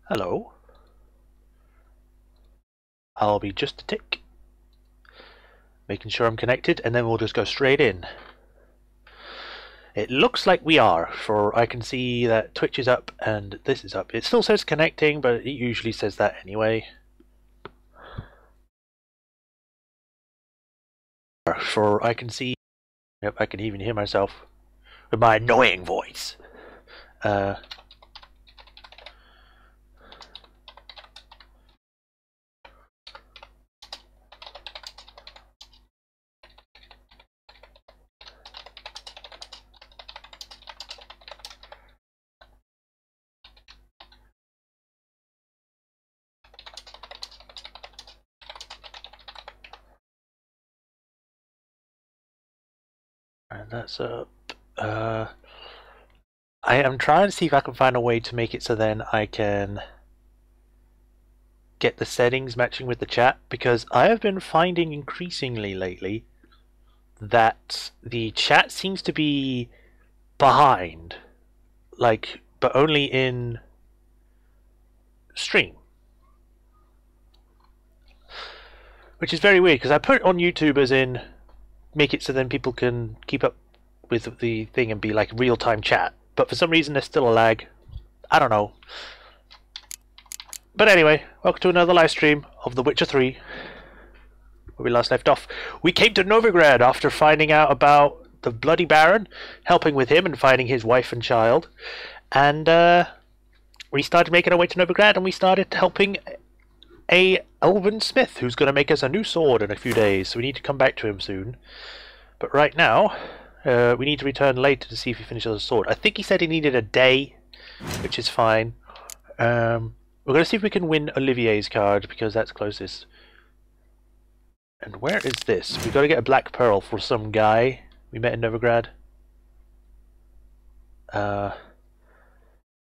Hello. I'll be just a tick. Making sure I'm connected, and then we'll just go straight in. It looks like we are, for I can see that Twitch is up and this is up. It still says connecting, but it usually says that anyway. For I can see... Yep, I can even hear myself with my annoying voice. And that's up. I am trying to see if I can find a way to make it so then I can get the settings matching with the chat, because I have been finding increasingly lately that the chat seems to be behind, like, but only in stream, which is very weird because I put it on YouTube as in make it so then people can keep up with the thing and be like real-time chat, but for some reason there's still a lag. I don't know. But anyway, welcome to another live stream of The Witcher 3, where we last left off. We came to Novigrad after finding out about the Bloody Baron, helping with him and finding his wife and child, and we started making our way to Novigrad, and we started helping a elven smith who's going to make us a new sword in a few days, so we need to come back to him soon. But right now, we need to return later to see if he finishes the sword. I think he said he needed a day, which is fine. We're going to see if we can win Olivier's card, because that's closest. And where is this? We've got to get a black pearl for some guy we met in Novigrad.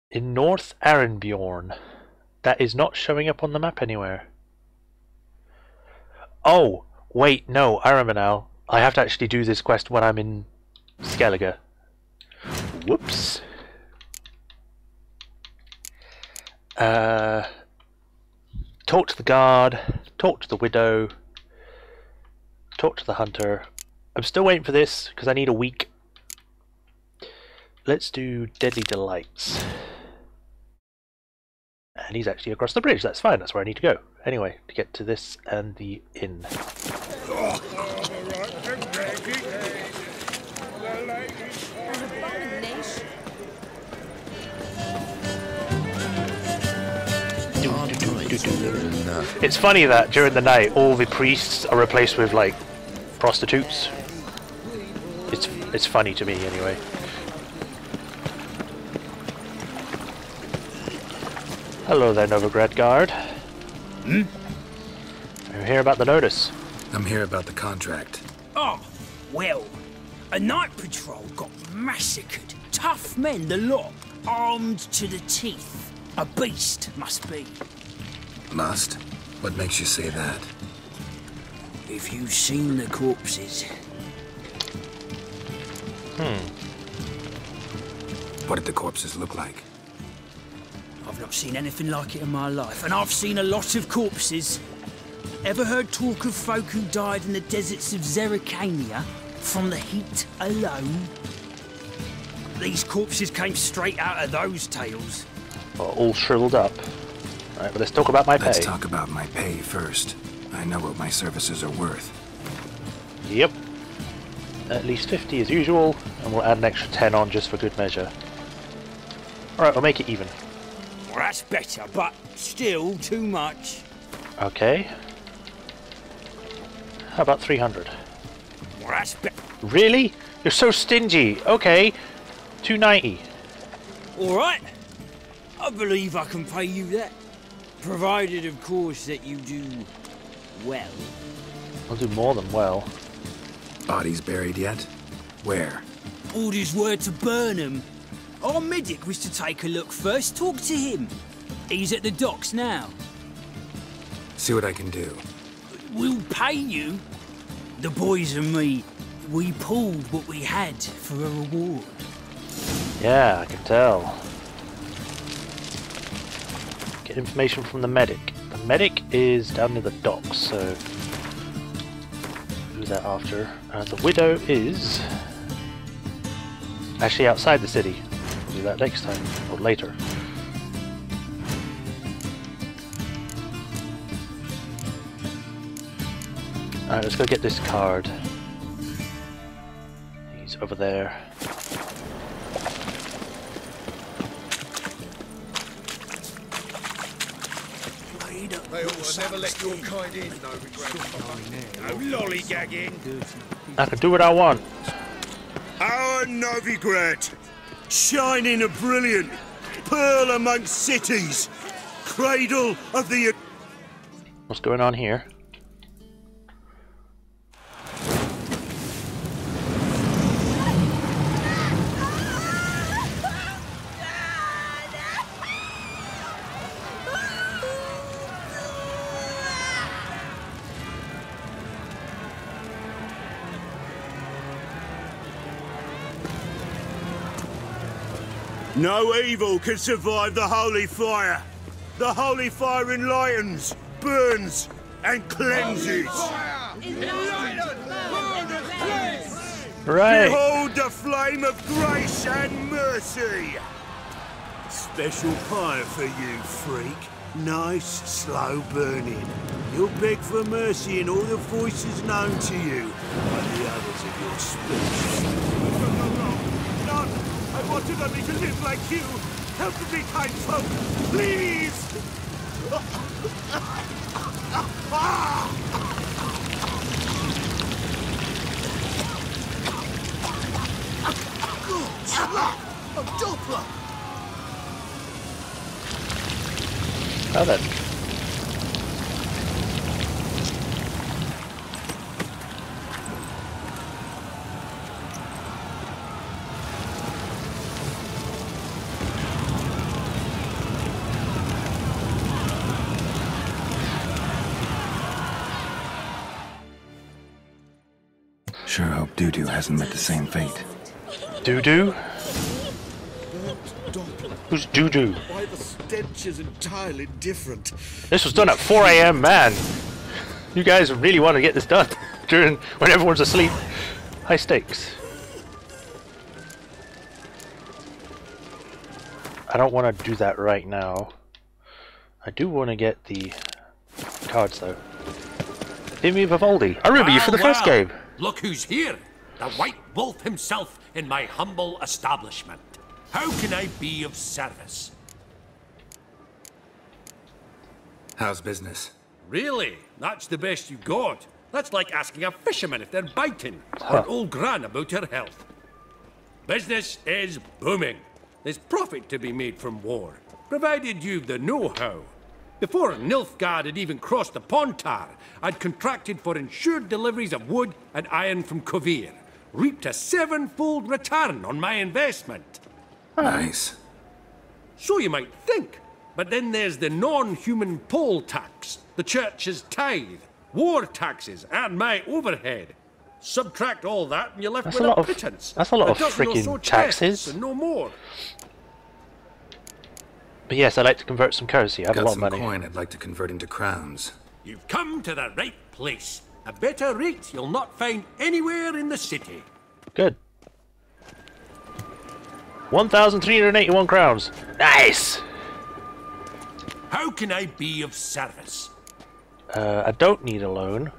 In North Arenbjorn. That is not showing up on the map anywhere. Oh, wait, no, I remember now. I have to actually do this quest when I'm in Skellige. Whoops. Talk to the guard, talk to the widow, talk to the hunter. I'm still waiting for this because I need a week. Let's do Deadly Delights. And he's actually across the bridge, that's fine, that's where I need to go. Anyway, to get to this and the inn. It's funny that during the night all the priests are replaced with like prostitutes. It's funny to me anyway. Hello there, Novigrad guard. Hmm? You're here about the notice. I'm here about the contract. Oh, well, a night patrol got massacred. Tough men, the lot, armed to the teeth. A beast, must be. Must? What makes you say that? If you've seen the corpses. What did the corpses look like? I've not seen anything like it in my life, and I've seen a lot of corpses. Ever heard talk of folk who died in the deserts of Zerrikania from the heat alone? These corpses came straight out of those tales. Well, all shriveled up. Alright, but let's talk about my pay. Let's talk about my pay first. I know what my services are worth. Yep. At least 50 as usual, and we'll add an extra 10 on just for good measure. Alright, we'll make it even. Well, that's better, but still too much. Okay. How about 300? Well, that's better. Really? You're so stingy. Okay. 290. Alright. I believe I can pay you that. Provided, of course, that you do well. I'll do more than well. Bodies buried yet? Where? Orders were to burn 'em. Our medic was to take a look first. Talk to him. He's at the docks now. See what I can do. We'll pay you. The boys and me, we pulled what we had for a reward. Yeah, I can tell. Get information from the medic. The medic is down near the docks, so do that after. The widow is actually outside the city. We'll do that next time, or later. Alright, let's go get this card. He's over there. They will never let your kind in, no lollygagging. I can do what I want. Our Novigrad, shining a brilliant pearl amongst cities, cradle of the... What's going on here? No evil can survive the holy fire. The holy fire enlightens, burns, and cleanses. Right. Behold the flame of grace and mercy. Special pie for you, freak. Nice, slow burning. You'll beg for mercy in all the voices known to you by the others of your species. None. I wanted only to live like you. Help me, kind folk, please! A Doppler! How then? Sure hope Doo-Doo hasn't met the same fate. Doo-Doo? Who's Doo-Doo? Why, the stench is entirely different. This was done at 4 AM, man. You guys really want to get this done when everyone's asleep. High stakes. I don't want to do that right now. I do want to get the cards though. Timmy Vivaldi. I remember you from the first game. Look who's here! The White Wolf himself in my humble establishment. How can I be of service? How's business? Really? That's the best you got? That's like asking a fisherman if they're biting, or an old gran about her health. Business is booming. There's profit to be made from war, provided you've the know-how. Before Nilfgaard had even crossed the Pontar, I'd contracted for insured deliveries of wood and iron from Kovir, reaped a 7-fold return on my investment. Nice. So you might think, but then there's the non-human poll tax, the church's tithe, war taxes, and my overhead. Subtract all that and you're left with a pittance. That's a lot of dozen or freaking so taxes. chests and no more. But yes, I'd like to convert some currency. I have a lot of money. Got some coin I'd like to convert into crowns. You've come to the right place. A better rate you'll not find anywhere in the city. Good. 1,381 crowns. Nice! How can I be of service? I don't need a loan.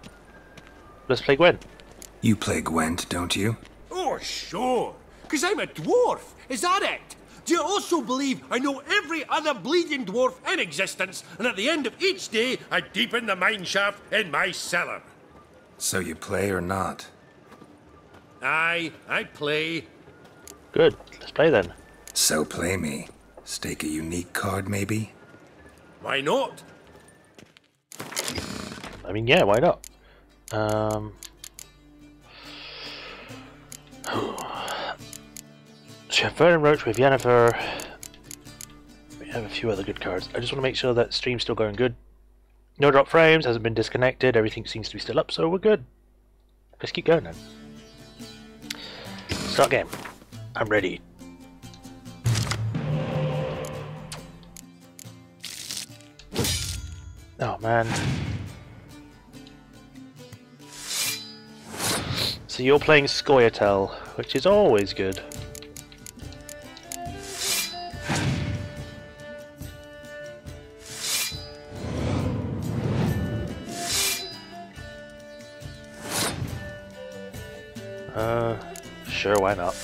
Let's play Gwen. You play Gwent, don't you? Oh, sure. 'Cause I'm a dwarf. Is that it? Do you also believe I know every other bleeding dwarf in existence, and at the end of each day, I deepen the mineshaft in my cellar? So you play or not? Aye, I play. Good. Let's play then. So play me. Stake a unique card, maybe? Why not? I mean, yeah, why not? So we have Vernon Roach, we have Yennefer. We have a few other good cards. I just want to make sure that stream's still going good. No drop frames, hasn't been disconnected, everything seems to be still up, so we're good. Let's keep going then. Start game. I'm ready. Oh man. So you're playing Scoia'tael, which is always good. Sure, why not?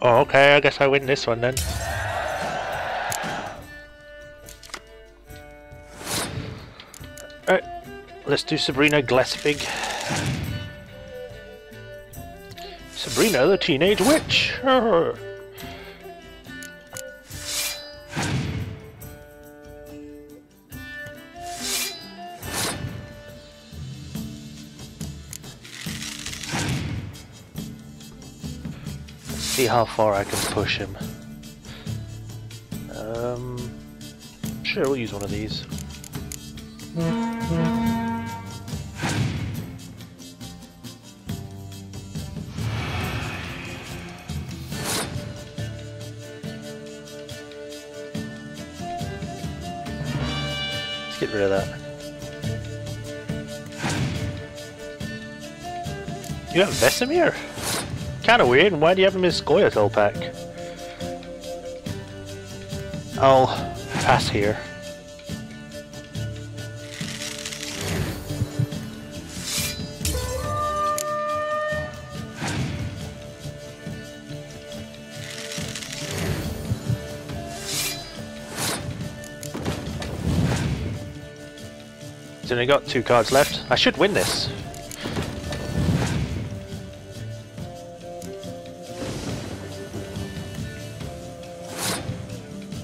Oh, okay, I guess I win this one then. Alright, let's do Sabrina Glesvig. Sabrina the Teenage Witch! See how far I can push him. Sure, we'll use one of these. Let's get rid of that. You have Vesemir? Kinda weird, why do you have him in Scoia'tael pack? I'll pass here. He's only got 2 cards left. I should win this.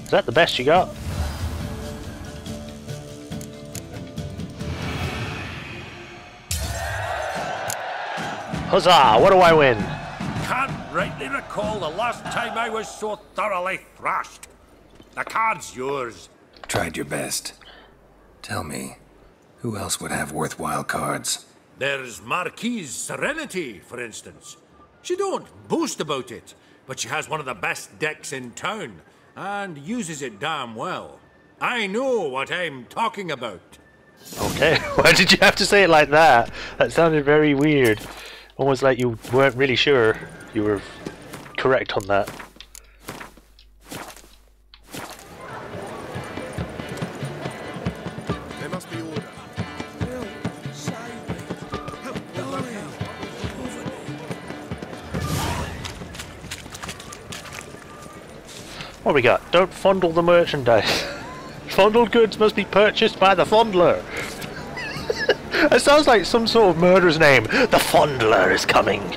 Is that the best you got? Huzzah! What do I win? Can't rightly recall the last time I was so thoroughly thrashed. The card's yours. Tried your best. Tell me, who else would have worthwhile cards? There's Marquise Serenity, for instance. She don't boast about it, but she has one of the best decks in town, and uses it damn well. I know what I'm talking about. Okay, why did you have to say it like that? That sounded very weird. Almost like you weren't really sure you were correct on that. There must be order. What we got? Don't fondle the merchandise. Fondled goods must be purchased by the fondler. It sounds like some sort of murderer's name. The fondler is coming.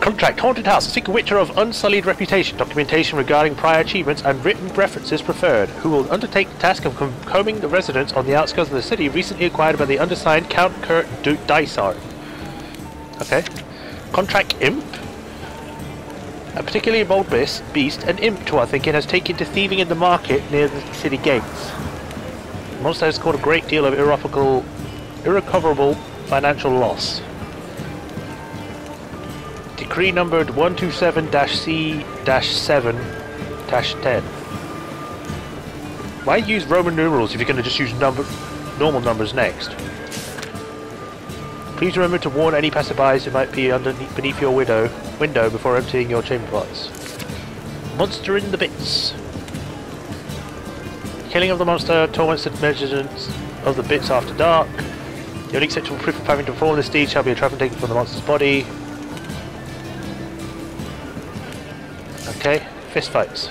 Contract Haunted House. Seek a witcher of unsullied reputation. Documentation regarding prior achievements and written references preferred. Who will undertake the task of combing the residents on the outskirts of the city recently acquired by the undersigned Count Kurt Dysart. Okay. Contract Imp. A particularly bold beast, an imp to our thinking, has taken to thieving in the market near the city gates. The monster has caused a great deal of irrecoverable financial loss. Decree numbered 127-C-7-10. Why use Roman numerals if you're going to just use normal numbers next? Please remember to warn any passerbys who might be beneath your window before emptying your chamber pots. Monster in the bits. Killing of the monster torments the measurements of the bits after dark. The only acceptable proof of having to perform this deed shall be a trapper taken from the monster's body. Okay, fist fights.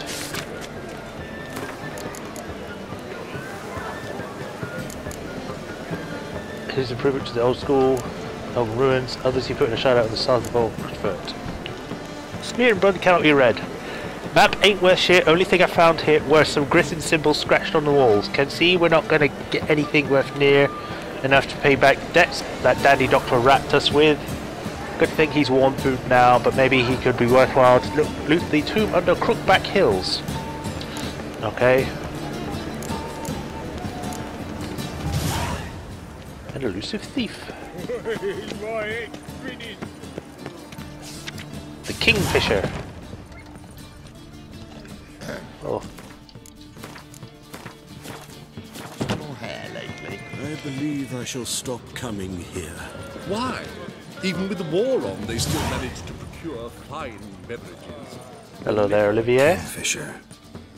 His improvement to the old school, old ruins, others he put in a shadow of the south of Oldford. Smear and blood cannot be read. Map ain't worth shit, only thing I found here were some gritted symbols scratched on the walls. Can see we're not gonna get anything worth near enough to pay back debts that dandy doctor wrapped us with. Good thing he's warm food now, but maybe he could be worthwhile to loot the tomb under Crookback Hills. Okay. An elusive thief. The Kingfisher. Oh. More hair lately. I believe I shall stop coming here. Why? Even with the war on, they still manage to procure fine beverages. Hello there, Olivier. Fisher.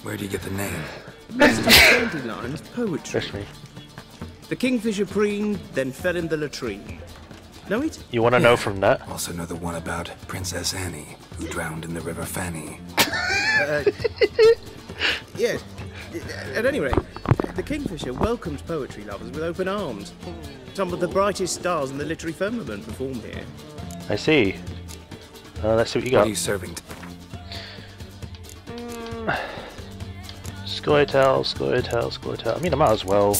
Where do you get the name? Mr. Dandelion's poetry. Trust me. The Kingfisher preened, then fell in the latrine. Know it? You want to know from that? Also know the one about Princess Annie, who drowned in the River Fanny. Yes. At any rate, the Kingfisher welcomed poetry lovers with open arms. Some of the brightest stars in the literary firmament perform here. I see. Let's see what you What got. are you serving? Scoia'tael, Scoia'tael, Scoia'tael. I mean, I might as well.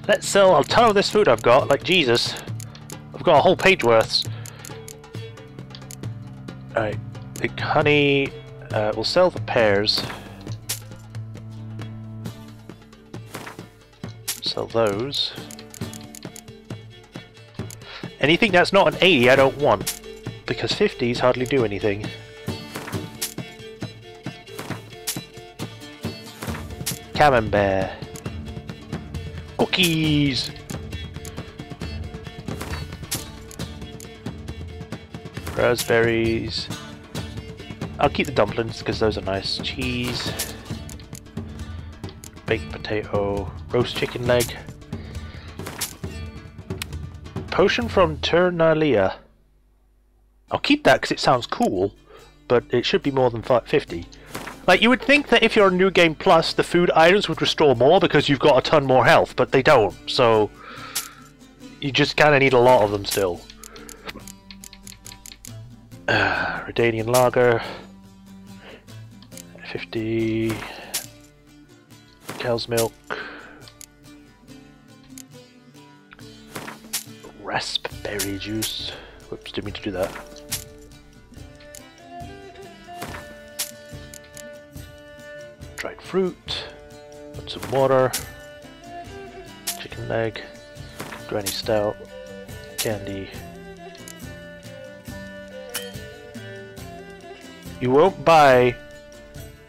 Let's sell a ton of this food I've got, like Jesus. I've got a whole page worth. Alright, the honey, we'll sell the pears. Sell those. Anything that's not an 80 I don't want, because 50s hardly do anything. Camembert. Cookies! Raspberries. I'll keep the dumplings because those are nice. Cheese. Baked potato. Roast chicken leg. Potion from Ternalia. I'll keep that because it sounds cool, but it should be more than 50. Like, you would think that if you're on New Game Plus, the food items would restore more because you've got a ton more health, but they don't, so you just kind of need a lot of them still. Redanian Lager. 50. Cow's milk. Raspberry juice. Whoops, didn't mean to do that. Dried fruit, put some water, chicken leg, granny stout, candy. You won't buy...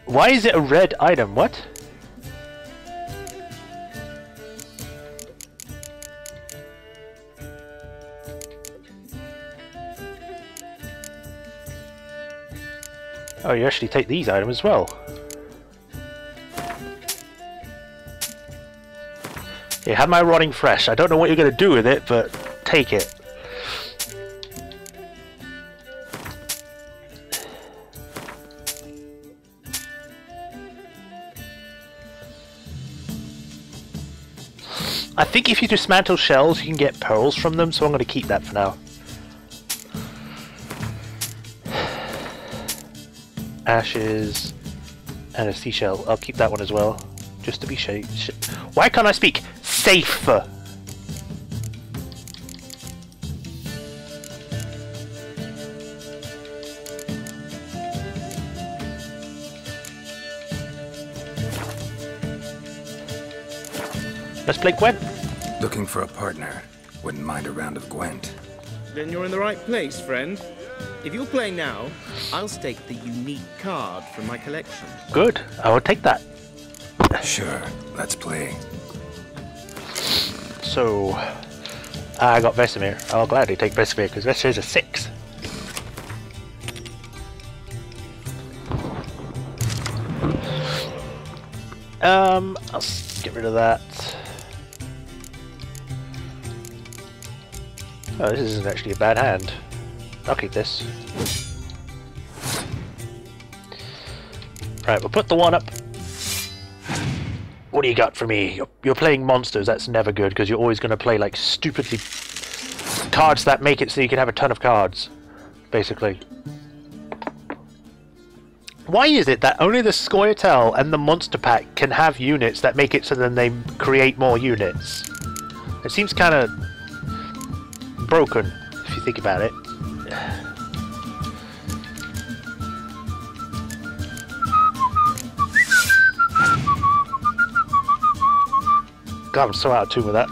Why is it a red item? What? Oh, you actually take these items as well. Yeah, have my rotting fresh. I don't know what you're going to do with it, but take it. I think if you dismantle shells, you can get pearls from them, so I'm going to keep that for now. Ashes and a seashell. I'll keep that one as well, just to be safe. Why can't I speak? Safe. Let's play Gwent. Looking for a partner. Wouldn't mind a round of Gwent. Then you're in the right place, friend. If you're playing now, I'll stake the unique card from my collection. Good. I will take that. Sure, let's play. So, I got Vesemir. I'll gladly take Vesemir because Vesemir's a 6. I'll get rid of that. Oh, this isn't actually a bad hand. I'll keep this. Right, we'll put the one up. What do you got for me? You're playing monsters. That's never good because you're always going to play like stupidly cards that make it so you can have a ton of cards, basically. Why is it that only the Scoia'tael and the Monster Pack can have units that make it so then they create more units? It seems kind of broken if you think about it. God, I'm so out of tune with that.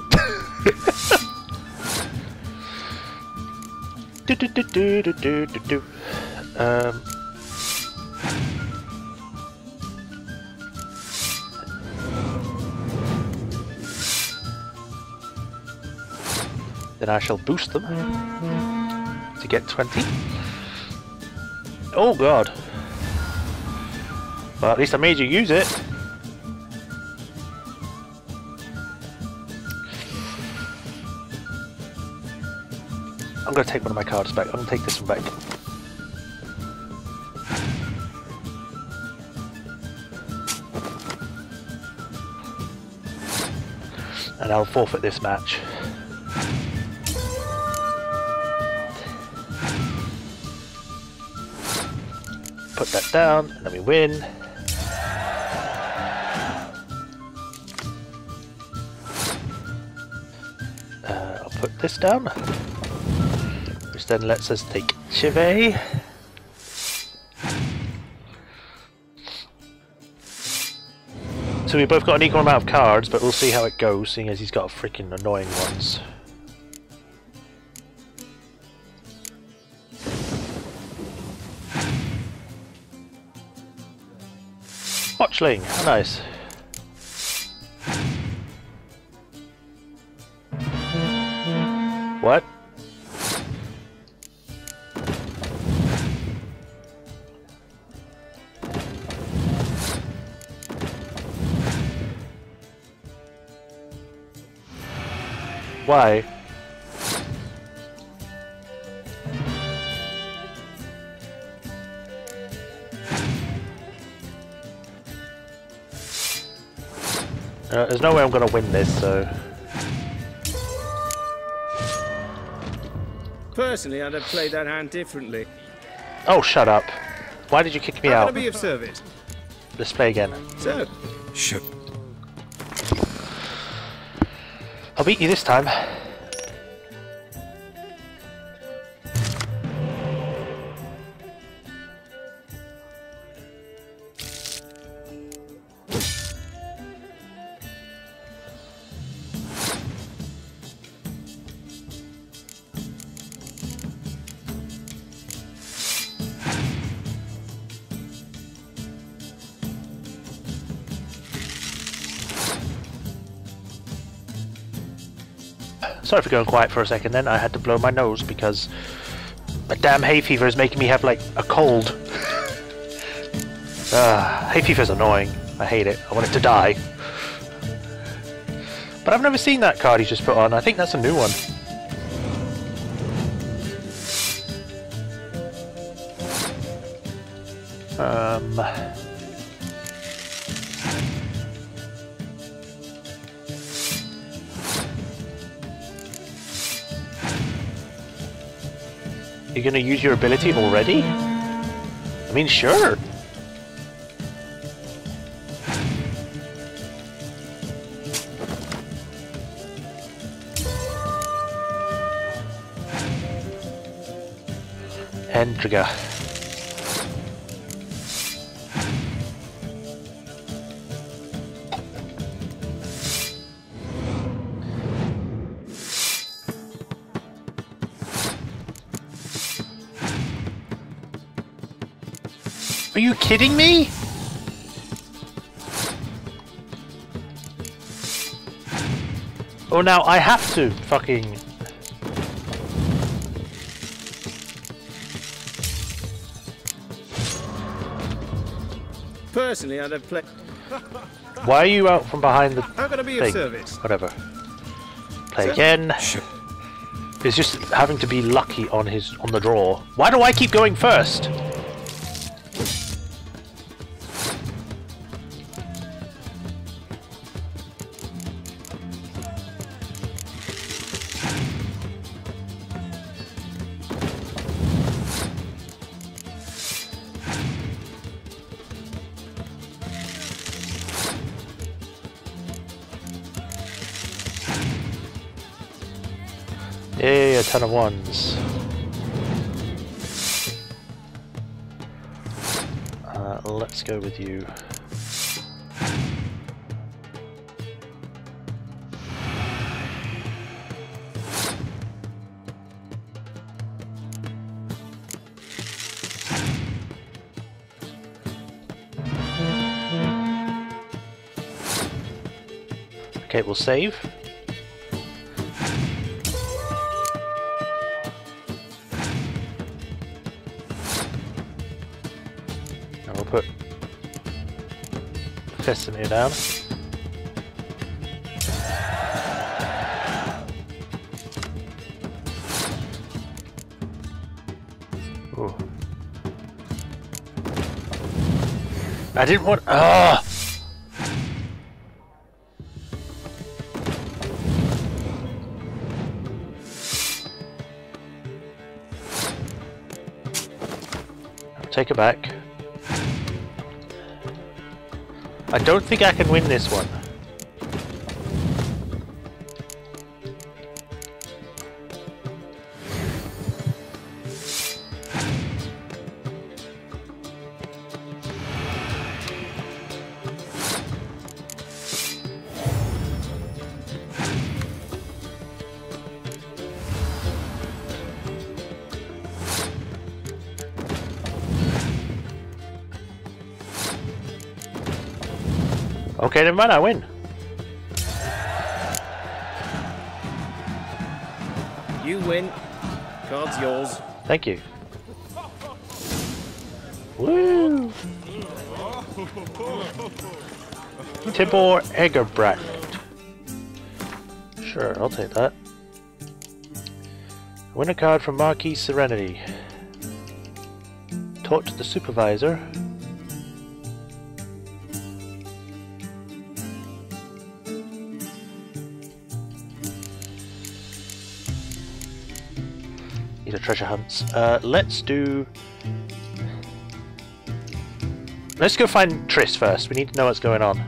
do. Then I shall boost them to get 20. Oh god. Well, at least I made you use it. I'm going to take one of my cards back. I'm going to take this one back. And I'll forfeit this match. Put that down, and then we win. I'll put this down, which then lets us take Chivet. So we both got an equal amount of cards, but we'll see how it goes, seeing as he's got freaking annoying ones. Watchling, how nice. What? Why? There's no way I'm gonna win this, so... Personally, I'd have played that hand differently. Oh, shut up. Why did you kick me How out? can I be of service? Let's play again. So, Sure. I'll beat you this time. Sorry for going quiet for a second then, I had to blow my nose because my damn hay fever is making me have like a cold. Hay fever's annoying. I hate it. I want it to die. But I've never seen that card he just put on. I think that's a new one. You're gonna use your ability already? I mean, sure. End trigger. Are you kidding me? Oh, now I have to fucking... personally, I'd have played... Why are you out from behind the How can I be of thing? service? Whatever. Play Sir? again. Sure. It's just having to be lucky on the draw. Why do I keep going first? Yay, a ton of ones. Let's go with you. Okay, we'll save. And we'll put Vesemir down. Ooh. I didn't want. Ah! Take it back. I don't think I can win this one. Okay, never mind, I win. You win. Card's yours. Thank you. Woo! Tibor Egerbrecht. Sure, I'll take that. Win a card from Marquis Serenity. Talk to the supervisor. These are treasure hunts. Let's go find Triss first. We need to know what's going on.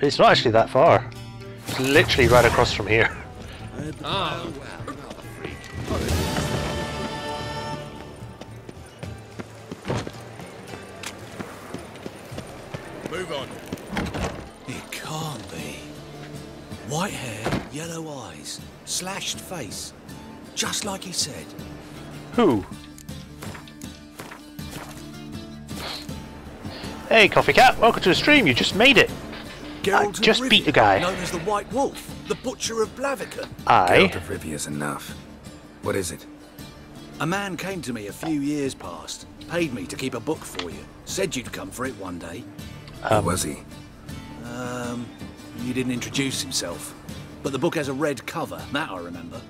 It's not actually that far. It's literally right across from here. Oh, Move on. It can't be. White hair, yellow eyes, slashed face. Just like he said. Who? Hey, Coffee Cat, welcome to the stream. You just made it. I just beat the guy. Known as the White Wolf, the Butcher of Blaviken. Geralt of Rivia's enough. What is it? A man came to me a few years past, paid me to keep a book for you. Said you'd come for it one day. Who was he? He didn't introduce himself. But the book has a red cover, that I remember.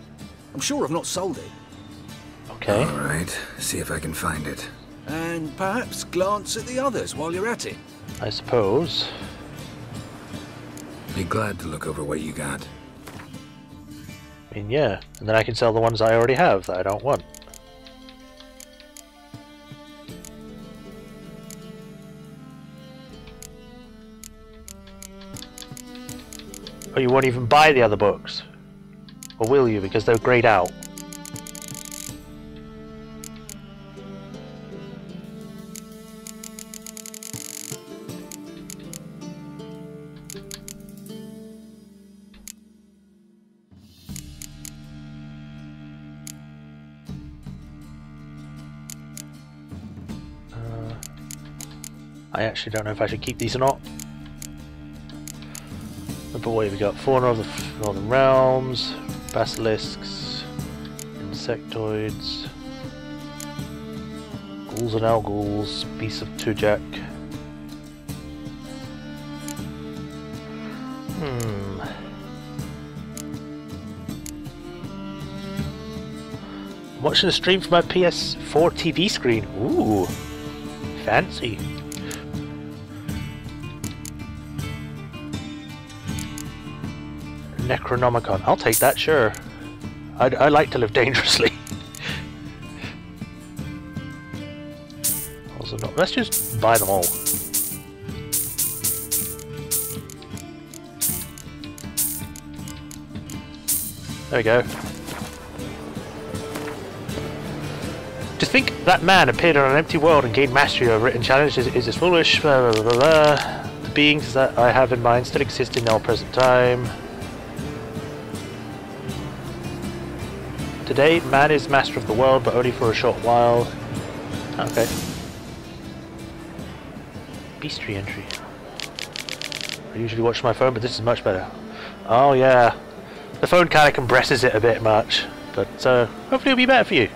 I'm sure I've not sold it. Okay. Alright, see if I can find it. And perhaps glance at the others while you're at it. I suppose. Be glad to look over what you got. I mean, yeah. And then I can sell the ones I already have that I don't want. Oh, you won't even buy the other books? Or will you, because they're grayed out? I actually don't know if I should keep these or not. But what have we got? 4 Northern Realms, Basilisks, Insectoids, Ghouls and Elghouls, Beasts of Tujek. I'm watching a stream from my PS4 TV screen. Ooh, fancy. Necronomicon. I'll take that, sure. I like to live dangerously. Also not. Let's just buy them all. There we go. To think that man appeared on an empty world and gained mastery over it and challenged is as foolish. Blah, blah, blah, blah. The beings that I have in mind still exist in our present time. Today, man is master of the world, but only for a short while. Okay. Beastry entry. I usually watch my phone, but this is much better. Oh yeah. The phone kind of compresses it a bit much, but hopefully it'll be better for you.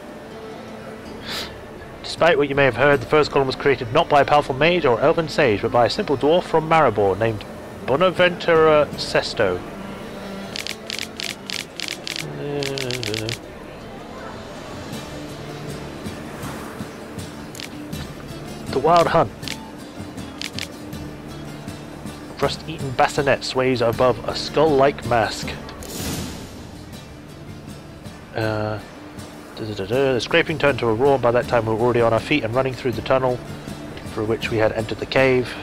Despite what you may have heard, the first column was created not by a powerful mage or elven sage, but by a simple dwarf from Maribor named Bonaventura Sesto. The Wild Hunt. Rust-eaten bassinet sways above a skull-like mask. The scraping turned to a roar. By that time we were already on our feet and running through the tunnel through which we had entered the cave.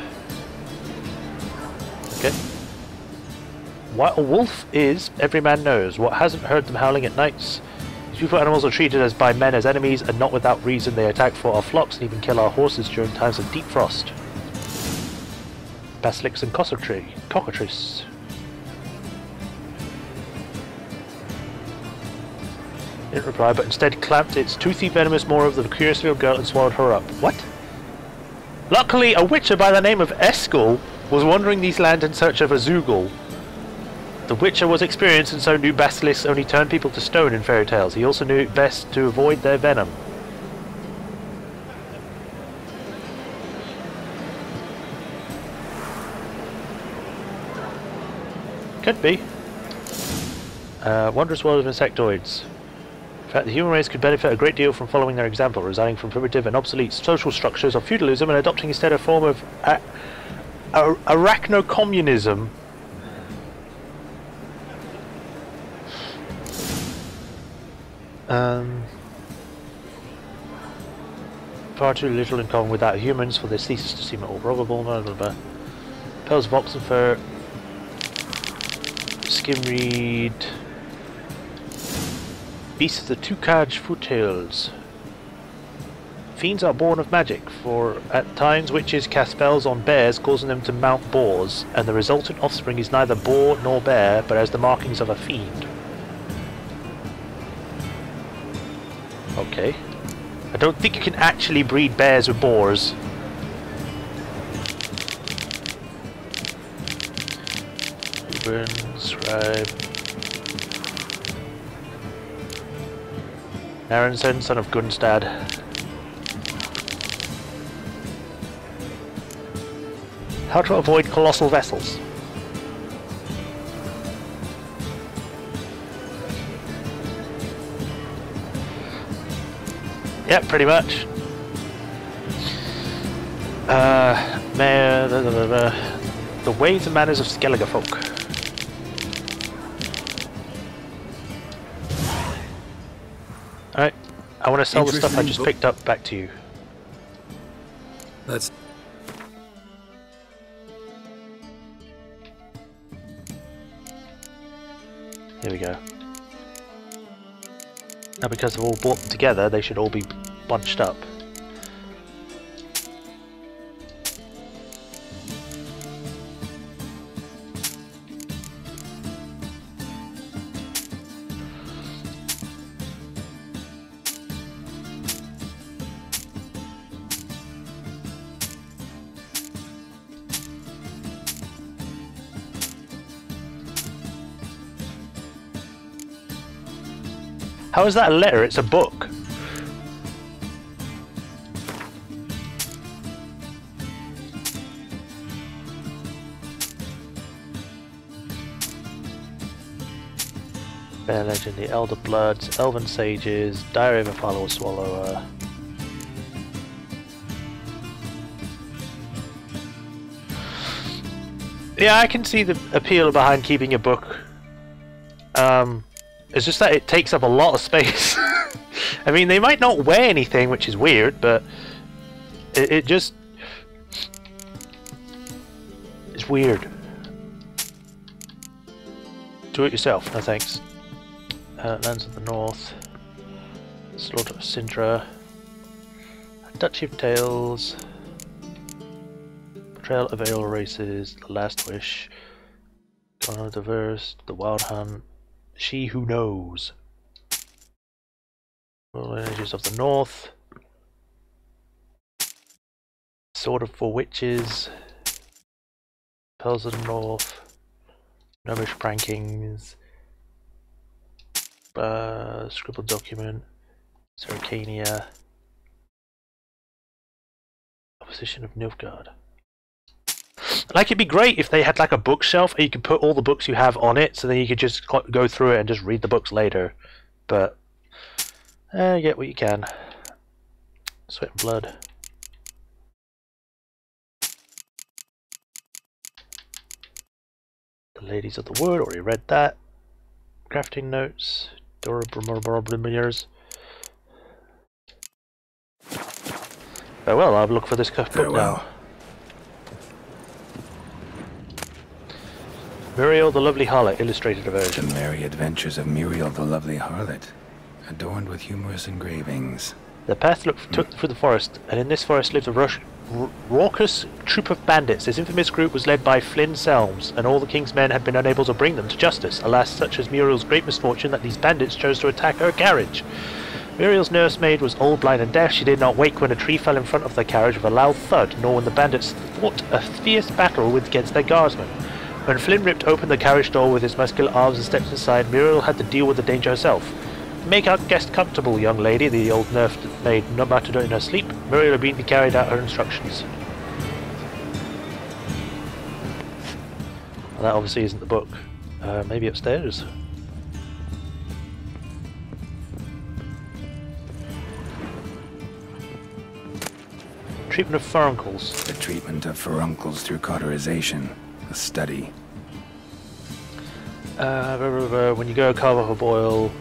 Okay. What a wolf is, every man knows. What hasn't heard them howling at nights? These beautiful animals are treated as by men as enemies, and not without reason. They attack for our flocks and even kill our horses during times of deep frost. Basilics and cockatrice. Didn't reply, but instead clamped its toothy venomous maw over the curious little girl and swallowed her up. What? Luckily, a witcher by the name of Eskel was wandering these lands in search of a Zoogle. The witcher was experienced and so knew basilisks only turn people to stone in fairy tales. He also knew it best to avoid their venom. Could be. Wondrous world of insectoids. In fact, the human race could benefit a great deal from following their example, resigning from primitive and obsolete social structures of feudalism and adopting instead a form of arachno-communism. Far too little in common without humans for this thesis to seem at all probable. Blah, blah, blah. Pearls of oxen fur, skimreed, beasts of the Tukaj foothills. Fiends are born of magic, for at times witches cast spells on bears, causing them to mount boars, and the resultant offspring is neither boar nor bear, but has the markings of a fiend. Okay. I don't think you can actually breed bears with boars. Scribe. Aronson, son of Gunstad. How to avoid colossal vessels. Yep, pretty much. The ways and manners of Skellige folk. Alright, I want to sell the stuff I just picked up back to you. Let's... Here we go. Now because they've all bought them together, they should all be bunched up. How is that a letter? It's a book. Bear Legend, the Elder Bloods, Elven Sages, Diary of a Follower Swallower. Yeah, I can see the appeal behind keeping a book. It's just that it takes up a lot of space. I mean, they might not weigh anything, which is weird, but it just... it's weird. Do it yourself, no thanks. Lands of the North. Slaughter of Sintra. Duchy of Tales. Betrayal of Ale Races. The Last Wish. Gone of the Verse. The Wild Hunt. She Who Knows. World Energies of the North. Sword of Four Witches, Pearls of the North, Gnomish Prankings, Scribbled Document, Sericania, Opposition of Nilfgaard. Like, it'd be great if they had like a bookshelf and you could put all the books you have on it, so then you could just go through it and just read the books later. But get what you can. Sweat and Blood. The Ladies of the Wood, already read that. Crafting Notes. Dora Brumers. Farewell, I'll look for this book now. Muriel the Lovely Harlot, illustrated version. The Merry Adventures of Muriel the Lovely Harlot, adorned with humorous engravings. The path took through the forest, and in this forest lived a raucous troop of bandits. This infamous group was led by Flynn Selms, and all the king's men had been unable to bring them to justice. Alas, such was Muriel's great misfortune that these bandits chose to attack her carriage. Muriel's nursemaid was old, blind, and deaf. She did not wake when a tree fell in front of their carriage with a loud thud, nor when the bandits fought a fierce battle against their guardsmen. When Flynn ripped open the carriage door with his muscular arms and stepped inside, Muriel had to deal with the danger herself. Make our guest comfortable, young lady, the old nursemaid muttered in her sleep. Muriel obediently carried out her instructions. Well, that obviously isn't the book. Maybe upstairs. Treatment of furuncles. The treatment of furuncles through cauterization. A study. When you go carve off a boil,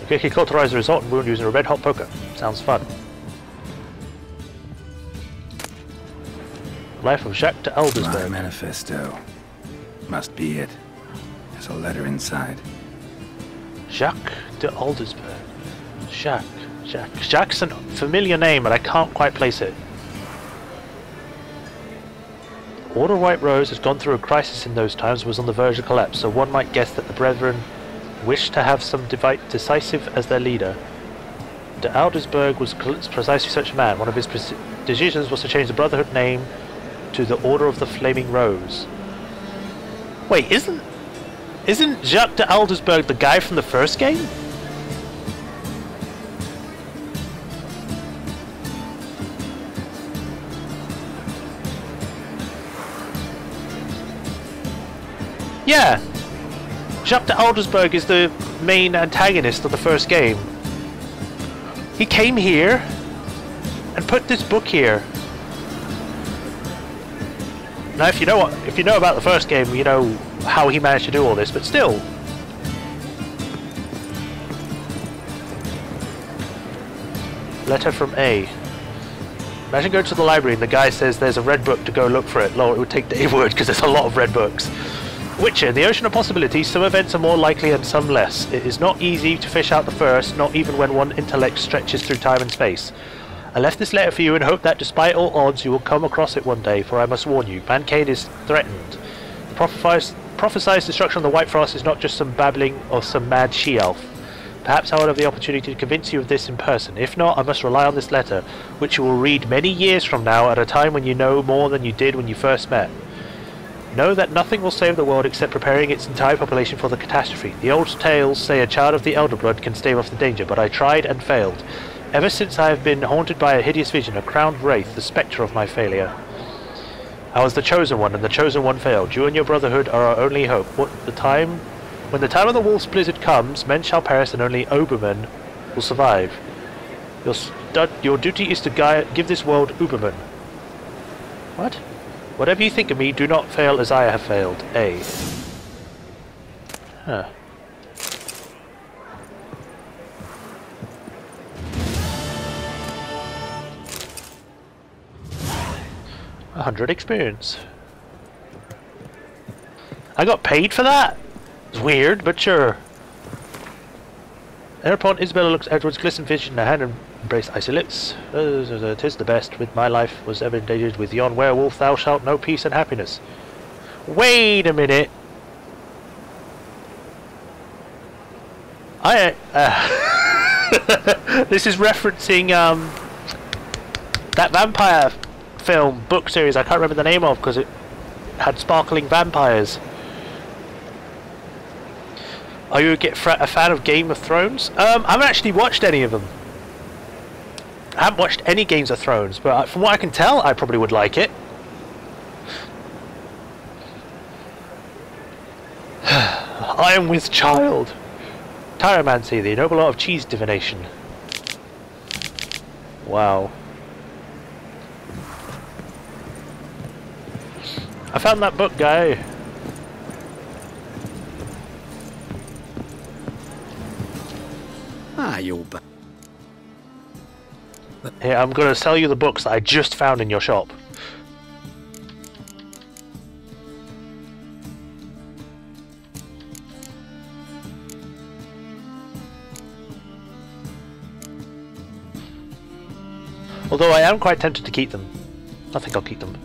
you quickly cauterize the resultant wound using a red hot poker. Sounds fun. Life of Jacques de Aldersberg. My manifesto. Must be it. There's a letter inside. Jacques de Aldersberg. Jacques' a familiar name, but I can't quite place it. Order White Rose has gone through a crisis in those times and was on the verge of collapse, so one might guess that the Brethren wished to have some decisive as their leader. De Aldersberg was precisely such a man. One of his decisions was to change the Brotherhood name to the Order of the Flaming Rose. Wait, isn't Jacques de Aldersberg the guy from the first game? Yeah, Jacques de Aldersberg is the main antagonist of the first game. He came here and put this book here. Now, if you know about the first game, you know how he managed to do all this, but still. Letter from A. Imagine going to the library and the guy says there's a red book to go look for it. Lol, it would take Dave word because there's a lot of red books. Witcher, in the ocean of possibilities, some events are more likely and some less. It is not easy to fish out the first, not even when one intellect stretches through time and space. I left this letter for you in hope that despite all odds you will come across it one day, for I must warn you, mankind is threatened. The prophesied destruction of the White Frost is not just some babbling of some mad she-elf. Perhaps I will have the opportunity to convince you of this in person. If not, I must rely on this letter, which you will read many years from now at a time when you know more than you did when you first met. Know that nothing will save the world except preparing its entire population for the catastrophe. The old tales say a child of the Elder Blood can stave off the danger, but I tried and failed. Ever since I have been haunted by a hideous vision, a crowned wraith, the spectre of my failure. I was the Chosen One, and the Chosen One failed. You and your Brotherhood are our only hope. When the time of the Wolf's Blizzard comes, men shall perish and only Obermen will survive. Your duty is to give this world Ubermen. What? Whatever you think of me, do not fail as I have failed. A. Huh. A 100 experience. I got paid for that? It's weird, but sure. Thereupon Isabella looks Edward's glistened fish in her hand and embraced icy lips. "'Tis the best with my life was ever endangered with yon werewolf. Thou shalt know peace and happiness." Wait a minute. This is referencing that vampire film book series I can't remember the name of because it had sparkling vampires. Are you a fan of Game of Thrones? I haven't actually watched any of them. I haven't watched any Games of Thrones, but from what I can tell, I probably would like it. I am with child. Tyromancy, the noble art of cheese divination. Wow. I found that book, guy. Ah, you're back. Here, I'm going to sell you the books that I just found in your shop. Although I am quite tempted to keep them. I think I'll keep them.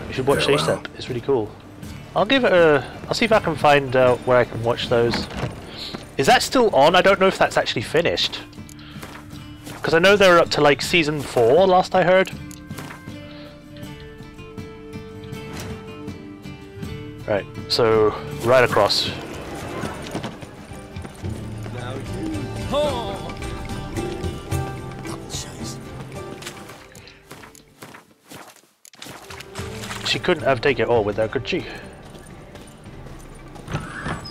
You should watch Step. It's really cool. I'll give it a... I'll see if I can find where I can watch those. Is that still on? I don't know if that's actually finished. Because I know they're up to like season 4 last I heard. Right, so right across. She couldn't have taken it all with her, could she?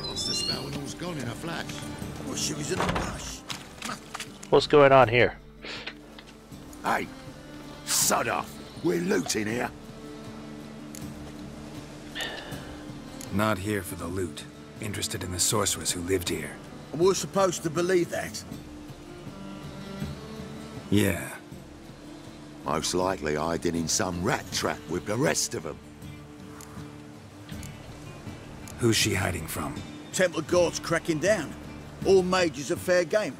Lost the spell and all's gone in a flash. Well, she was in a rush. What's going on here? Hey, sod off. We're looting here. Not here for the loot. Interested in the sorceress who lived here. We're supposed to believe that. Yeah. Most likely hiding in some rat trap with the rest of them. Who's she hiding from? Temple Guard's cracking down. All mages are fair game.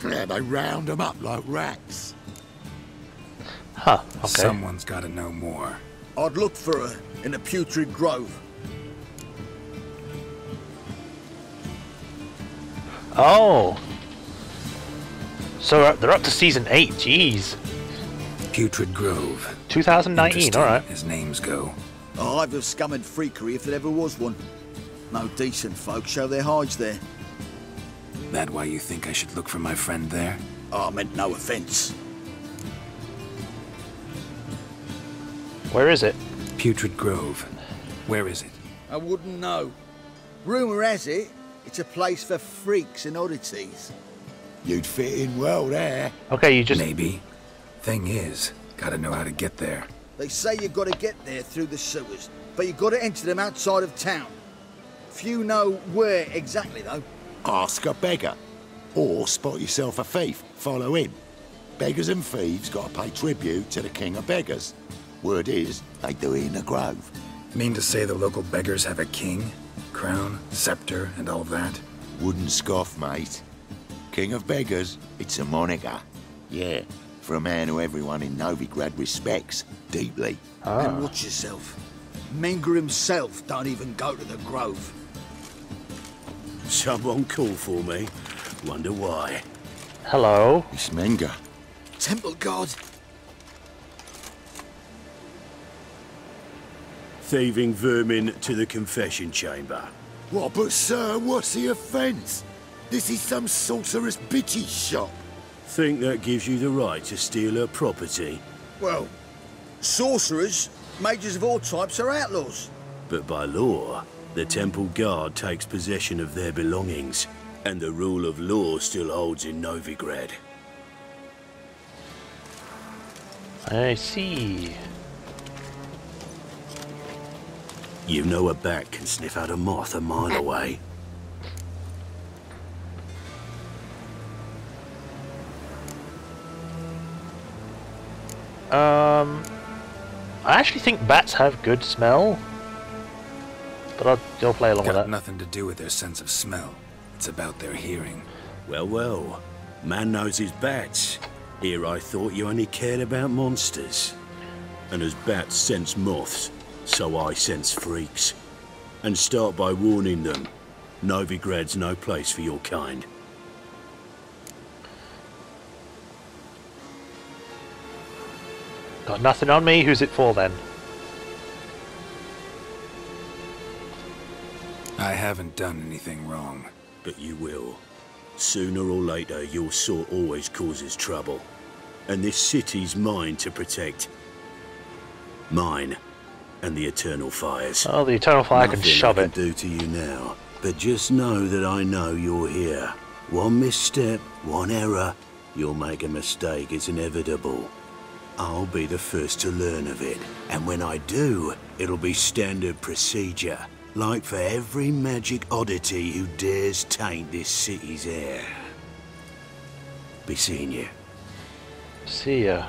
Yeah, they round them up like rats. Huh, okay. Someone's got to know more. I'd look for her in the Putrid Grove. Oh. So they're up to season 8, jeez. Putrid Grove. 2019, alright. As names go. A hive of scum and freakery if there ever was one. No decent folk show their hides there. That why you think I should look for my friend there? I meant no offence. Where is it? Putrid Grove. Where is it? I wouldn't know. Rumour has it, it's a place for freaks and oddities. You'd fit in well there. Okay, you just... Maybe. Thing is, gotta know how to get there. They say you gotta get there through the sewers, but you gotta enter them outside of town. Few know where exactly, though. Ask a beggar. Or spot yourself a thief. Follow him. Beggars and thieves gotta pay tribute to the king of beggars. Word is, they do it in the grove. Mean to say the local beggars have a king? Crown, scepter, and all that? Wouldn't scoff, mate. King of beggars, it's a moniker. Yeah, for a man who everyone in Novigrad respects deeply. And watch yourself. Menger himself don't even go to the grove. Someone call for me. Wonder why. Hello. It's Menger. Temple Guard. Thieving vermin to the confession chamber. What, but sir, what's the offence? This is some sorceress bitch's shop. Think that gives you the right to steal her property? Well, sorcerers, mages of all types are outlaws. But by law, the Temple Guard takes possession of their belongings, and the rule of law still holds in Novigrad. I see. You know a bat can sniff out a moth a mile away. I actually think bats have good smell. But I'll play along with Got that. nothing to do with their sense of smell. It's about their hearing. Well, well. Man knows his bats. Here I thought you only cared about monsters. And as bats sense moths, so I sense freaks. And start by warning them. Novigrad's no place for your kind. Got nothing on me, who's it for then? I haven't done anything wrong. But you will. Sooner or later, your sort always causes trouble. And this city's mine to protect. Mine. And the Eternal Fires. Oh, the Eternal Fire can Nothing shove I it. can do to you now. But just know that I know you're here. One misstep, one error, you'll make a mistake. It's inevitable. I'll be the first to learn of it. And when I do, it'll be standard procedure. Like for every magic oddity who dares taint this city's air. Be seeing you. See ya.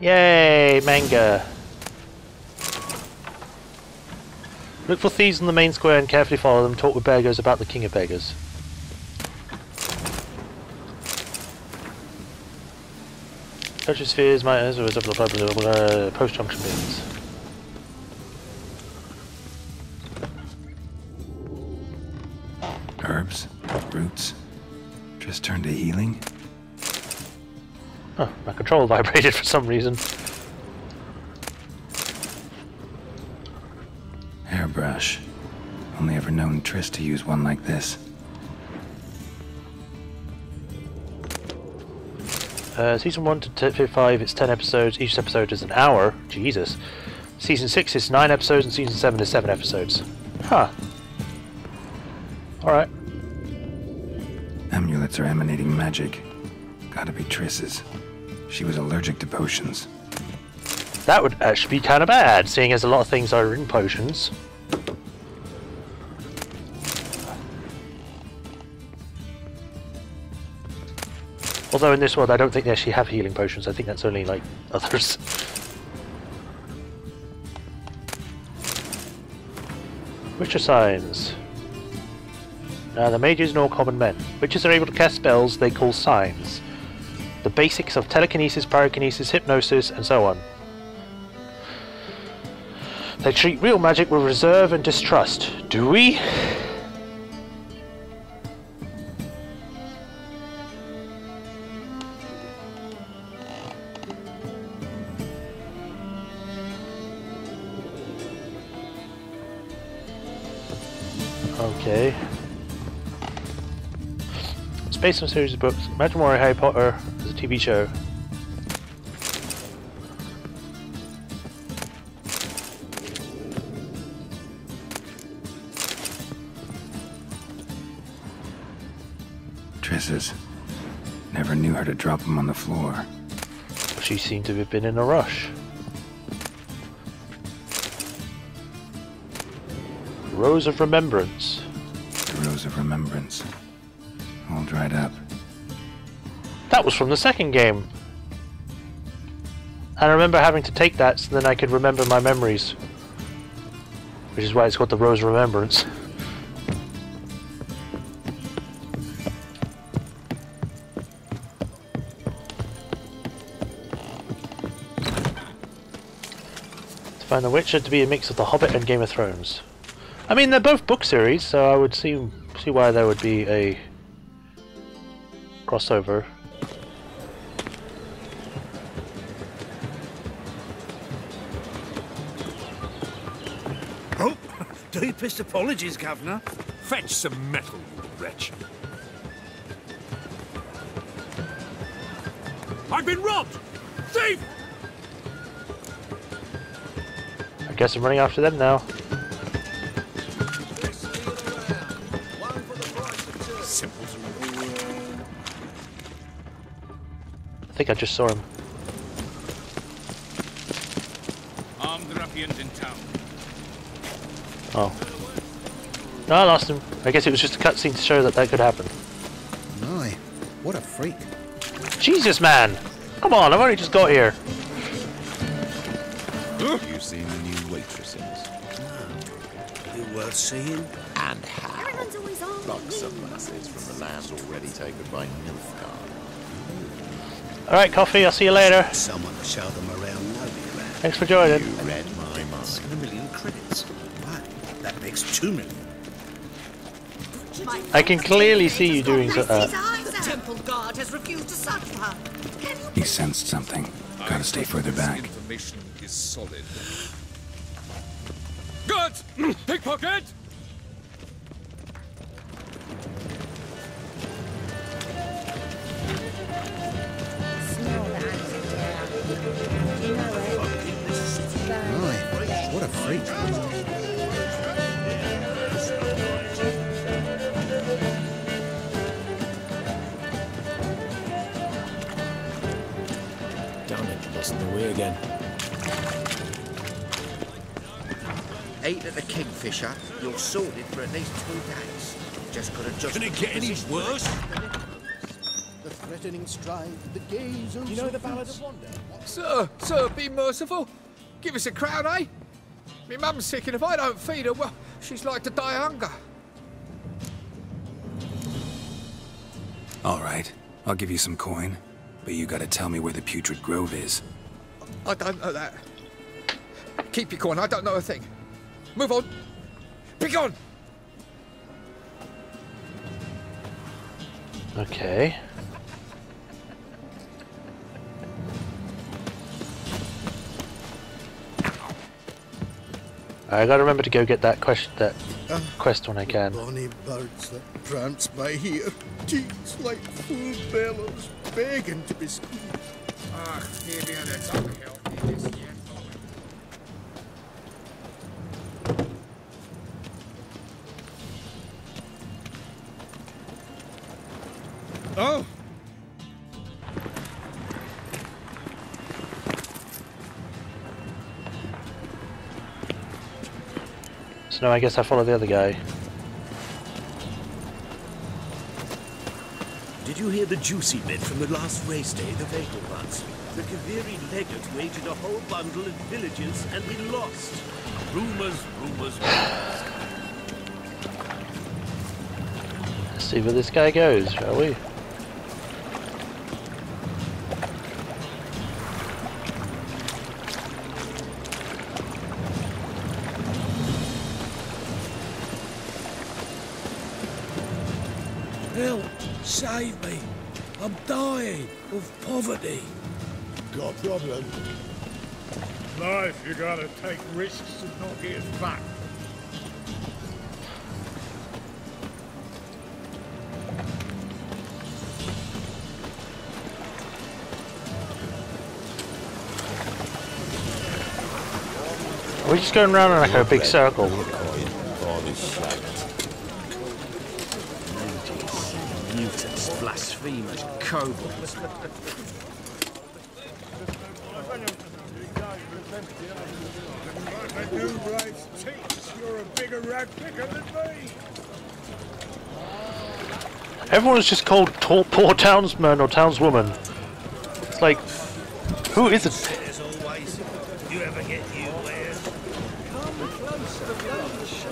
Yay, manga. Look for thieves in the main square and carefully follow them. Talk with beggars about the king of beggars. Touch spheres, might post junction bins. Herbs, roots, just turned to healing. Oh, my control vibrated for some reason. Hairbrush. Only ever known Triss to use one like this. Season 1 to 5, it's 10 episodes. Each episode is an hour. Jesus. Season 6 is 9 episodes, and Season 7 is 7 episodes. Huh. Alright. Amulets are emanating magic. Gotta be Triss's. She was allergic to potions. That would actually be kind of bad, seeing as a lot of things are in potions. Although in this world I don't think they actually have healing potions, I think that's only like others. Witcher signs. Now the mages know common men. Witches are able to cast spells they call signs. The basics of telekinesis, pyrokinesis, hypnosis, and so on. They treat real magic with reserve and distrust. Do we? Okay. It's based on a series of books. Imagine more Harry Potter as a TV show. Triss's. Never knew her to drop them on the floor. She seemed to have been in a rush. Rose of Remembrance. The Rose of Remembrance. All dried up. That was from the second game. And I remember having to take that so then I could remember my memories. Which is why it's called the Rose of Remembrance. To find The Witcher to be a mix of The Hobbit and Game of Thrones. I mean, they're both book series, so I would see why there would be a crossover. Oh, deepest apologies, Governor. Fetch some metal, you wretch. I've been robbed! Thief! I guess I'm running after them now. I think I just saw him. Armed ruffians in town. Oh. No, I lost him. I guess it was just a cutscene to show that that could happen. My, what a freak. Jesus, man! Come on, I've only just got here. Have you seen the new waitresses? No. Is it worth seeing? And how? Like some lasses from the lands already taken by Nilfgaard. Alright, Coffee, I'll see you later. Someone to show them around Novigrad. Thanks for joining. You read my mind. 1 million credits. Wow, that makes 2 million. I can clearly see you doing The that. temple guard has refused to search for her. Can you... He sensed something. Gotta stay further back. Information is solid. Good! Pickpocket! Right, what a freak. Damn it, lost the way again. 8 at the Kingfisher, you're sorted for at least 2 days. Just gotta just... Can it get any worse? The threatening stride, the gaze of... You know the Ballad of Wonder? Sir, be merciful. Give us a crown, eh? Me mum's sick, and if I don't feed her, well, she's like to die of hunger. All right, I'll give you some coin, but you gotta tell me where the Putrid Grove is. I don't know that. Keep your coin, I don't know a thing. Move on. Be gone! Okay. I gotta remember to go get that quest when I can. Bonny birds that prance by here, cheeks like full bellows, begging to be squeezed. Ah, here the other tongue help me this year. Oh! So now I guess I follow the other guy. Did you hear the juicy bit from the last race day, the Vagelbuds? The Kaviri legate waited a whole bundle at villages and we lost. Rumors, rumors, rumors. Let's see where this guy goes, shall we? Help! Save me! I'm dying of poverty. Got a problem? Life, you gotta take risks and not get back. We're just going around in like a big circle. Mutants, blasphemers, kobolds. You're a bigger rag picker than me. Everyone's just called poor townsman or townswoman. It's like, who is it? As always, you ever get you where? Come closer, don't shy.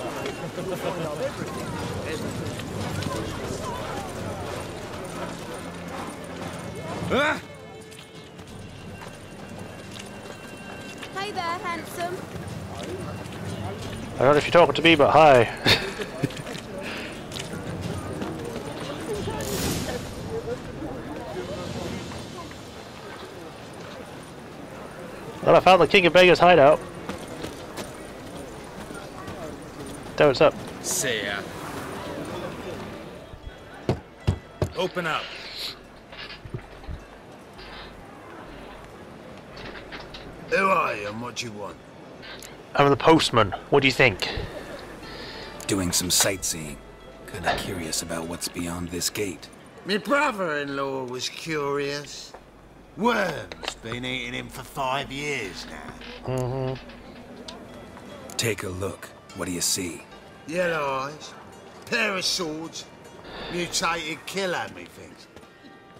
You'll find out everything. Ah! Hey there, handsome. I don't know if you're talking to me, but hi. Well, I found the King of Beggars hideout. There, what's up? See ya. Open up. Who are you and what do you want? I'm the postman. What do you think? Doing some sightseeing. Kinda curious about what's beyond this gate. My brother-in-law was curious. Worms been eating him for 5 years now. Mm-hmm. Take a look. What do you see? Yellow eyes, pair of swords, mutated killer, methinks.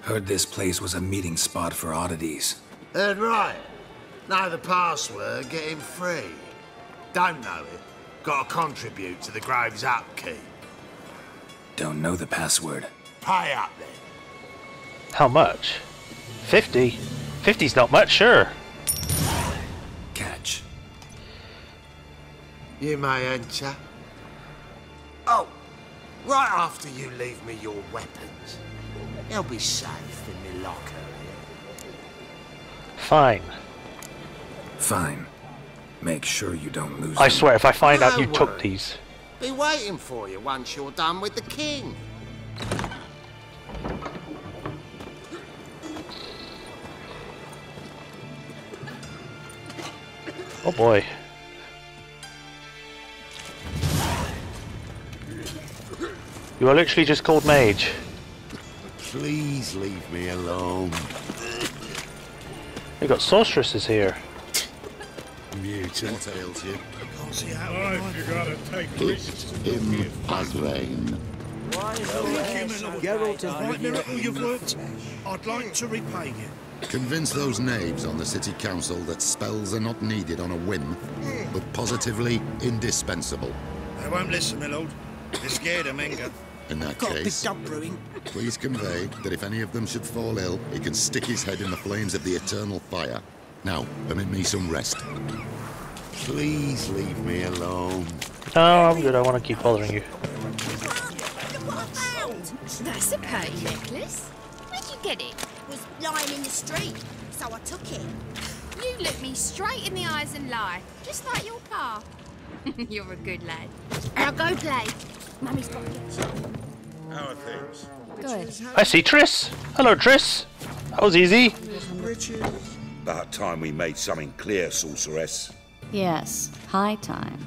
Heard this place was a meeting spot for oddities. Heard right. Know the password, get him free. Don't know it, gotta contribute to the Grove's upkeep. Don't know the password. Pay up then. How much? 50? 50's not much, sure. Catch. You may enter. Oh, Right after you leave me your weapons. They'll be safe in my locker here. Fine. Fine. Make sure you don't lose I them. swear, if I find out you No took worry. these... Be waiting for you once you're done with the king. Oh boy. You are literally just called mage. Please leave me alone. We got sorceresses here. Mutant. What ails you? Can't see how You gotta take risks. Him as rain. Geralt has right miracle you've worked. I'd like to repay you. Convince those knaves on the city council that spells are not needed on a whim, but positively indispensable. They won't listen, my lord. They're scared of Menga. In that Got a big case, dump brewing. please convey that if any of them should fall ill, he can stick his head in the flames of the eternal fire. Now, permit me some rest. Please leave me alone. No, I'm good. I want to keep bothering you. That's a pretty necklace. Where'd you get it? It was lying in the street, so I took it. You look me straight in the eyes and lie, just like your pa. You're a good lad. Now go play. Mummy's got to get you. How are things? Good. I see Triss. Hello, Triss. That was easy. About time we made something clear, sorceress. Yes, high time.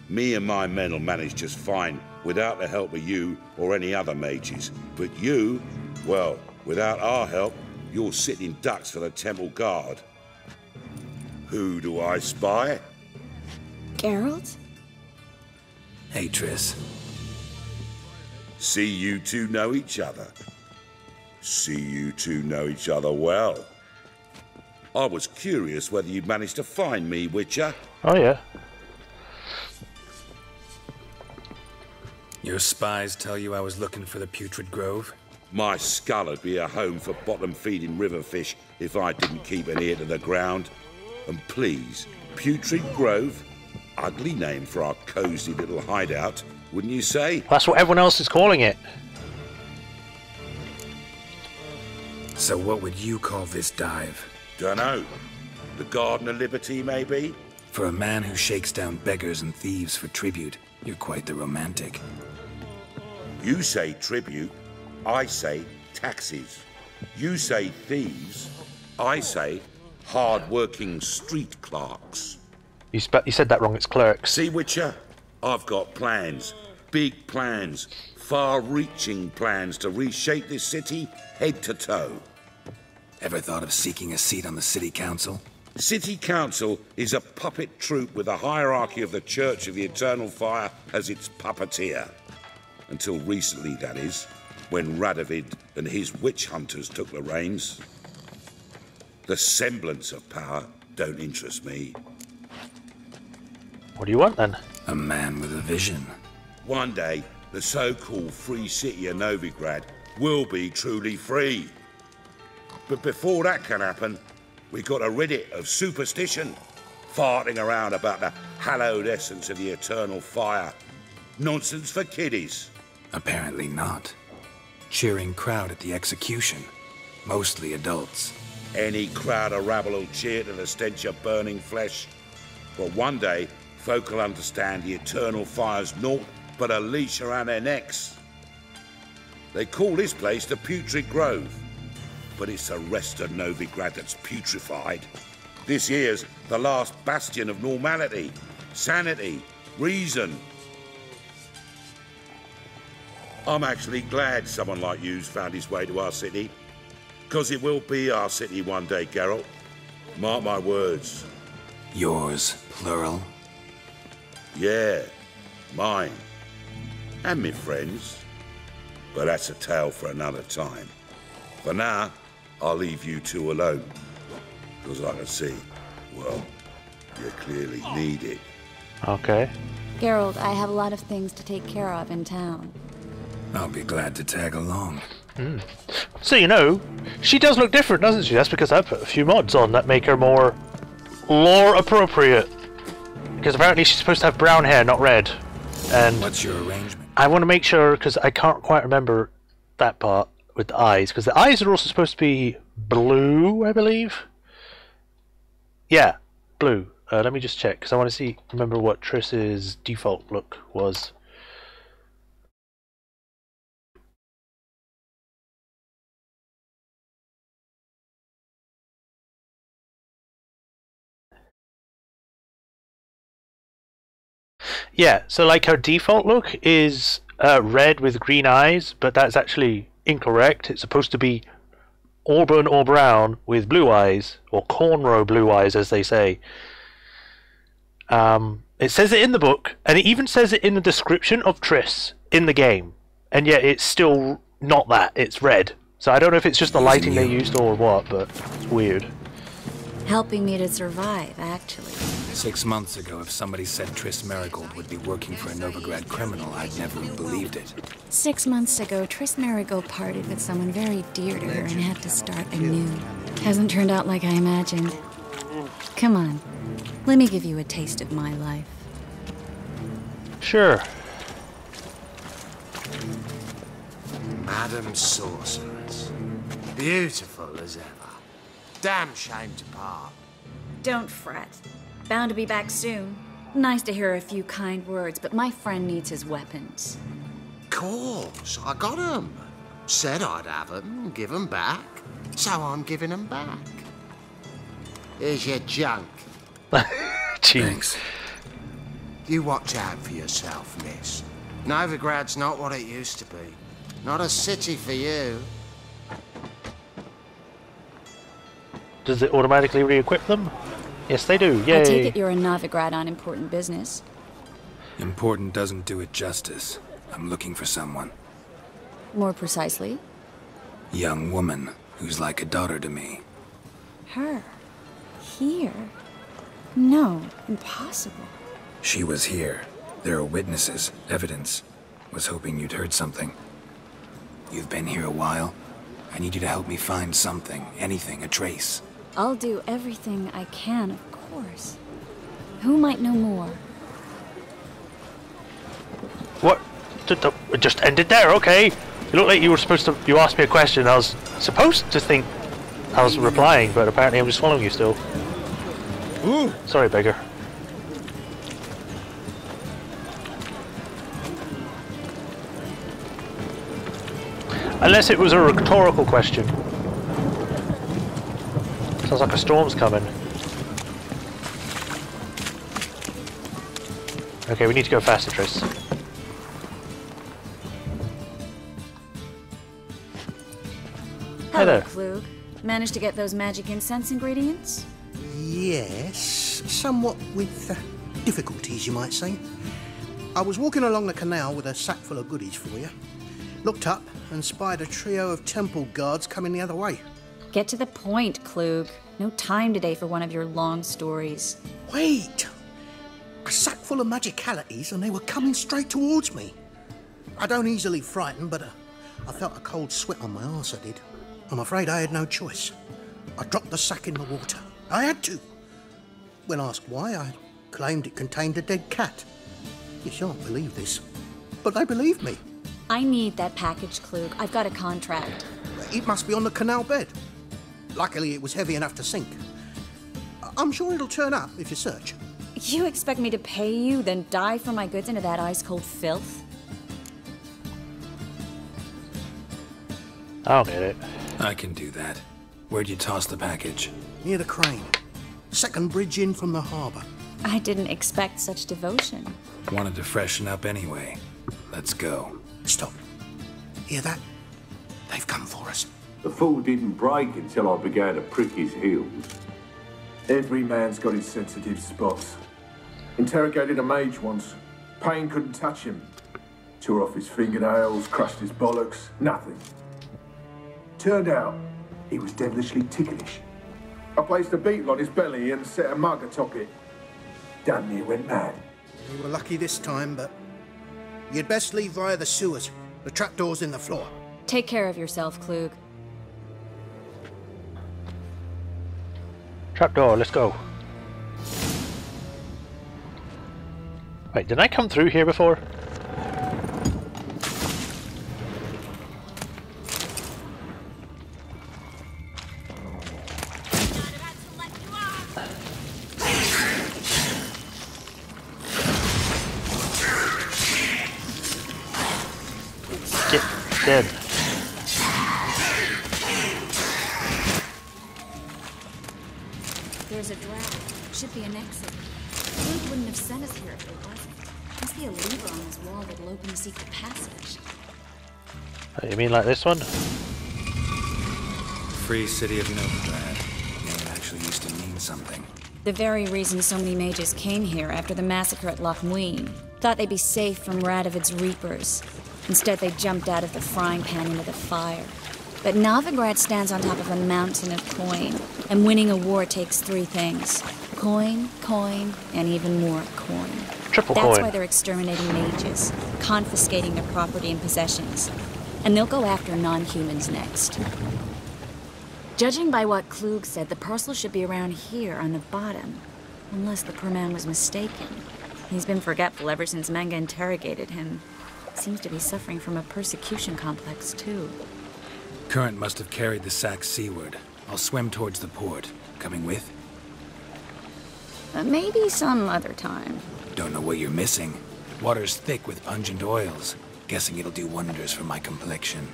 Me and my men will manage just fine without the help of you or any other mages. But you, well, without our help, you're sitting ducks for the temple guard. Who do I spy? Geralt? Hey, Triss. See you two know each other. See you two know each other well. I was curious whether you'd managed to find me, Witcher. Oh, yeah. Your spies tell you I was looking for the Putrid Grove? My skull would be a home for bottom-feeding river fish if I didn't keep an ear to the ground. And please, Putrid Grove, ugly name for our cosy little hideout, wouldn't you say? That's what everyone else is calling it. So what would you call this dive? Dunno. The Garden of Liberty, maybe? For a man who shakes down beggars and thieves for tribute, you're quite the romantic. You say tribute, I say taxes. You say thieves, I say hard-working street clerks. You said that wrong, it's clerks. See, Witcher? I've got plans. Big plans. Far-reaching plans to reshape this city head to toe. Ever thought of seeking a seat on the city council? City Council is a puppet troupe with a hierarchy of the Church of the Eternal Fire as its puppeteer. Until recently, that is, when Radovid and his witch hunters took the reins. The semblance of power don't interest me. What do you want, then? A man with a vision. One day, the so-called free city of Novigrad will be truly free. But before that can happen, we got to rid it of superstition, farting around about the hallowed essence of the eternal fire. Nonsense for kiddies. Apparently not. Cheering crowd at the execution. Mostly adults. Any crowd of rabble will cheer to the stench of burning flesh. But one day, folk will understand the eternal fire's naught but a leash around their necks. They call this place the Putrid Grove. But it's the rest of Novigrad that's putrefied. This here's the last bastion of normality, sanity, reason. I'm actually glad someone like you's found his way to our city. Because it will be our city one day, Geralt. Mark my words. Yours, plural? Yeah, mine. And me friends. But that's a tale for another time. For now, I'll leave you two alone. Because I can see, well, you clearly need it. Okay. Geralt, I have a lot of things to take care of in town. I'll be glad to tag along. So, you know, she does look different, doesn't she? That's because I put a few mods on that make her more lore appropriate. Because apparently she's supposed to have brown hair, not red. And what's your arrangement? I want to make sure, because I can't quite remember that part with the eyes, because the eyes are also supposed to be blue, I believe. Yeah, blue. Let me just check, because I want to remember what Triss's default look was. Yeah, so like her default look is red with green eyes, but that's actually incorrect. It's supposed to be auburn or brown with blue eyes, or cornrow blue eyes, as they say. It says it in the book, and it even says it in the description of Triss in the game, and yet it's still not that. It's red. So I don't know if it's just the lighting they used or what, but it's weird. Helping me to survive, actually. 6 months ago, if somebody said Triss Marigold would be working for a Novigrad criminal, I'd never have believed it. 6 months ago, Triss Marigold parted with someone very dear to her and had to start anew. Hasn't turned out like I imagined. Come on, let me give you a taste of my life. Sure. Madam Sorceress. Beautiful as ever. Damn shame to part. Don't fret. Bound to be back soon. Nice to hear a few kind words, but my friend needs his weapons. Course, I got 'em. Said I'd have 'em, give 'em back. So I'm giving 'em back. Here's your junk. Thanks. You watch out for yourself, miss. Novigrad's not what it used to be. Not a city for you. Does it automatically re-equip them? Yes, they do. Yay. I take it you're a Novigrad on important business. Important doesn't do it justice. I'm looking for someone. More precisely? Young woman who's like a daughter to me. Her? Here? No, impossible. She was here. There are witnesses, evidence. Was hoping you'd heard something. You've been here a while. I need you to help me find something, anything, a trace. I'll do everything I can, of course. Who might know more? What? It just ended there, okay. You look like you were supposed to... You asked me a question, I was supposed to think I was replying, but apparently I'm just following you still. Ooh. Sorry, beggar. Unless it was a rhetorical question. Sounds like a storm's coming. Okay, we need to go faster, Triss. Hi there. Klug. Managed to get those magic incense ingredients? Yes, somewhat with difficulties, you might say. I was walking along the canal with a sack full of goodies for you. Looked up and spied a trio of temple guards coming the other way. Get to the point, Klug. No time today for one of your long stories. Wait! A sack full of magicalities and they were coming straight towards me. I don't easily frighten, but I felt a cold sweat on my arse, I did. I'm afraid I had no choice. I dropped the sack in the water. I had to. When asked why, I claimed it contained a dead cat. You shan't believe this, but they believed me. I need that package, Klug. I've got a contract. It must be on the canal bed. Luckily, it was heavy enough to sink. I'm sure it'll turn up if you search. You expect me to pay you, then dive for my goods into that ice-cold filth? I'll get it. I can do that. Where'd you toss the package? Near the crane. Second bridge in from the harbour. I didn't expect such devotion. Wanted to freshen up anyway. Let's go. Stop. Hear that? They've come for us. The fall didn't break until I began to prick his heels. Every man's got his sensitive spots. Interrogated a mage once. Pain couldn't touch him. Tore off his fingernails, crushed his bollocks, nothing. Turned out, he was devilishly ticklish. I placed a beetle on his belly and set a mug atop it. Damn near went mad. We were lucky this time, but you'd best leave via the sewers. The trapdoor's in the floor. Take care of yourself, Klug. Trapdoor, let's go. Wait, did I come through here before? Get dead. There's a draft. Should be an exit. Luke wouldn't have sent us here if there wasn't. Must be a lever on his wall that'll open the secret passage. Oh, you mean like this one? Free city of Novigrad. Name actually used to mean something. The very reason so many mages came here after the massacre at Loch Muin. Thought they'd be safe from Radovid's reapers. Instead, they jumped out of the frying pan into the fire. But Novigrad stands on top of a mountain of coin, and winning a war takes 3 things. Coin, coin, and even more coin. Triple That's coin. why they're exterminating mages, confiscating their property and possessions. And they'll go after non-humans next. Judging by what Klug said, the parcel should be around here on the bottom. Unless the poor man was mistaken. He's been forgetful ever since Manga interrogated him. Seems to be suffering from a persecution complex, too. Current must have carried the sack seaward. I'll swim towards the port. Coming with? Maybe some other time. Don't know what you're missing. Water's thick with pungent oils. Guessing it'll do wonders for my complexion.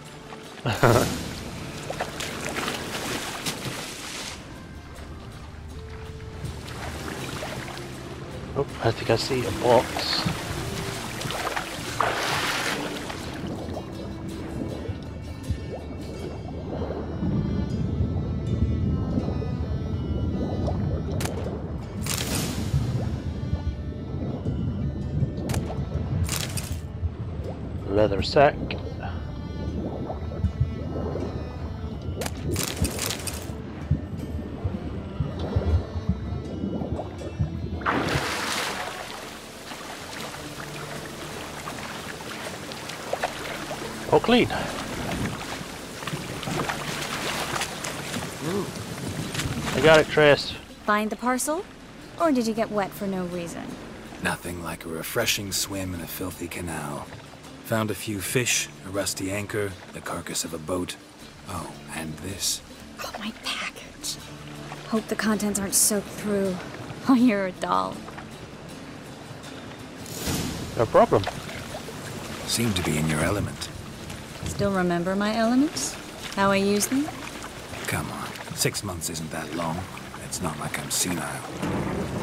Oh, I think I see a box. Leather sack. All clean. I got it, Trace. Find the parcel? Or did you get wet for no reason? Nothing like a refreshing swim in a filthy canal. Found a few fish, a rusty anchor, the carcass of a boat. Oh, and this. Oh, my package. Hope the contents aren't soaked through. Oh, you're a doll. No problem. Seem to be in your element. Still remember my elements? How I use them? Come on, 6 months isn't that long. It's not like I'm senile.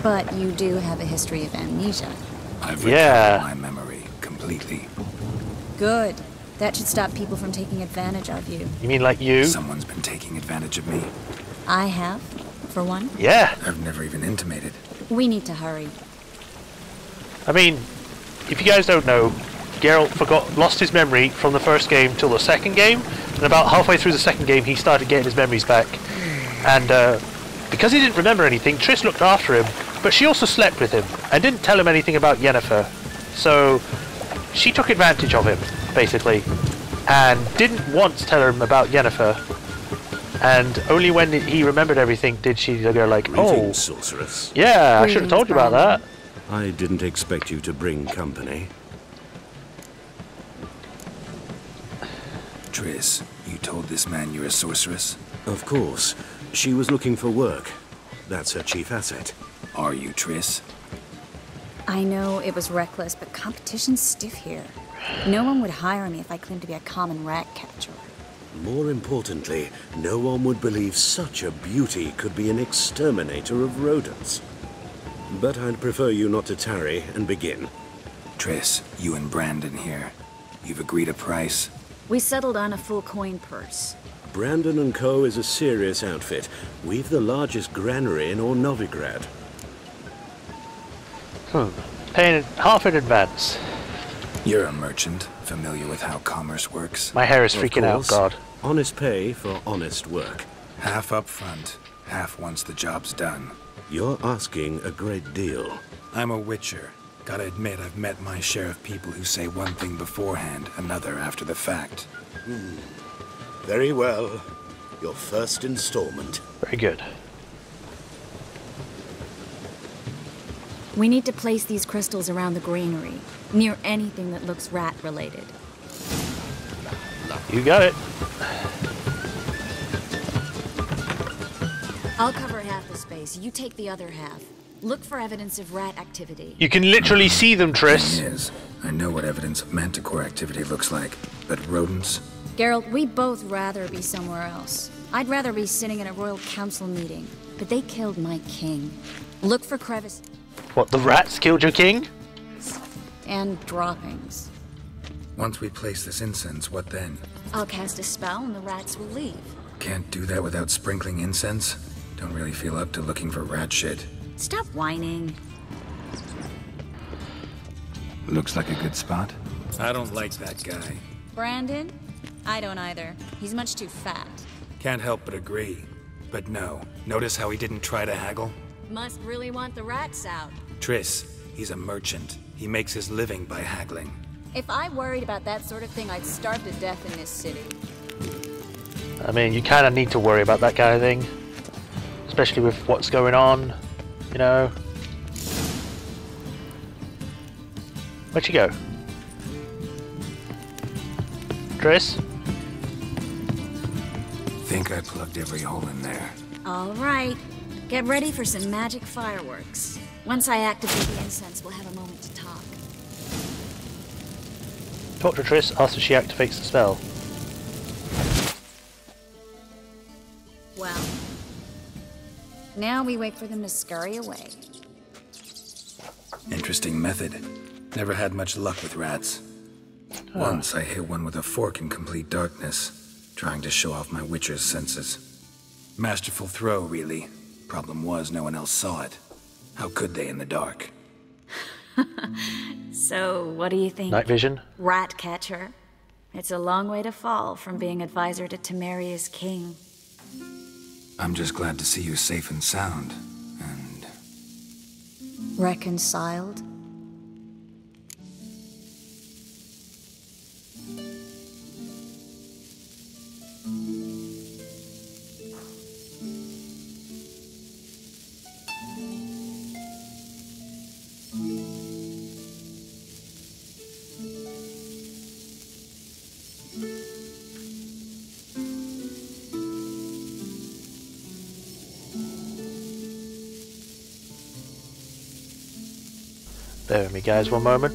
But you do have a history of amnesia. I've recovered my memory completely. Good. That should stop people from taking advantage of you. You mean like you? Someone's been taking advantage of me. I have, for one. Yeah. I've never even intimated. We need to hurry. I mean, if you guys don't know, Geralt lost his memory from the first game till the second game, and about halfway through the second game he started getting his memories back. And because he didn't remember anything, Triss looked after him, but she also slept with him and didn't tell him anything about Yennefer. So she took advantage of him, basically, and didn't once tell him about Yennefer. And only when he remembered everything did she go like, Greetings, oh, sorceress. yeah, I should have told you about that. I didn't expect you to bring company. Triss, you told this man you're a sorceress? Of course. She was looking for work. That's her chief asset. Are you, Triss? I know it was reckless, but competition's stiff here. No one would hire me if I claimed to be a common rat catcher. More importantly, no one would believe such a beauty could be an exterminator of rodents. But I'd prefer you not to tarry and begin. Triss, you and Brandon here. You've agreed a price? We settled on a full coin purse. Brandon & Co. is a serious outfit. We've the largest granary in all Novigrad. Paying half in advance. You're a merchant, familiar with how commerce works. My hair is freaking out, God. Honest pay for honest work. Half up front, half once the job's done. You're asking a great deal. I'm a witcher. Gotta admit, I've met my share of people who say one thing beforehand, another after the fact. Very well. Your first installment. Very good. We need to place these crystals around the granary, near anything that looks rat-related. You got it. I'll cover half the space. You take the other half. Look for evidence of rat activity. You can literally see them, Triss. Thing is, I know what evidence of manticore activity looks like. But rodents? Geralt, we'd both rather be somewhere else. I'd rather be sitting in a royal council meeting, but they killed my king. Look for crevice. What, the rats killed your king? And droppings. Once we place this incense, what then? I'll cast a spell and the rats will leave. Can't do that without sprinkling incense? Don't really feel up to looking for rat shit. Stop whining. Looks like a good spot. I don't like that guy. Brandon? I don't either. He's much too fat. Can't help but agree. But no, notice how he didn't try to haggle? Must really want the rats out. Triss, he's a merchant. He makes his living by haggling. If I worried about that sort of thing, I'd starve to death in this city. I mean, you kind of need to worry about that kind of thing. Especially with what's going on, you know. Where'd you go? Triss? Think I plugged every hole in there. All right. Get ready for some magic fireworks. Once I activate the incense, we'll have a moment to talk. Talk to Triss after she activates the spell. Well, now we wait for them to scurry away. Interesting method. Never had much luck with rats. Once I hit one with a fork in complete darkness, trying to show off my witcher's senses. Masterful throw, really. Problem was, no one else saw it. How could they in the dark? So, what do you think? Night vision? Rat catcher. It's a long way to fall from being advisor to Temeria's king. I'm just glad to see you safe and sound, and... Reconciled? Bear with me, guys, one moment.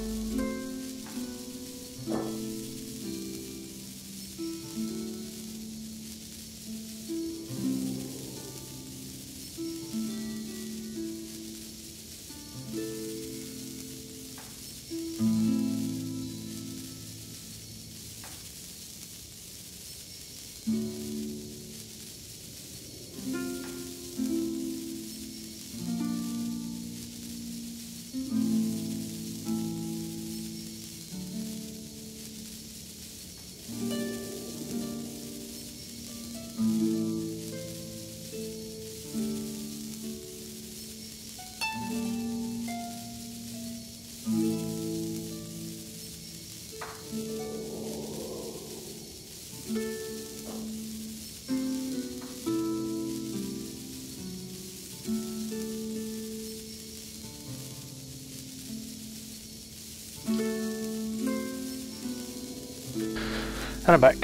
And I'm back.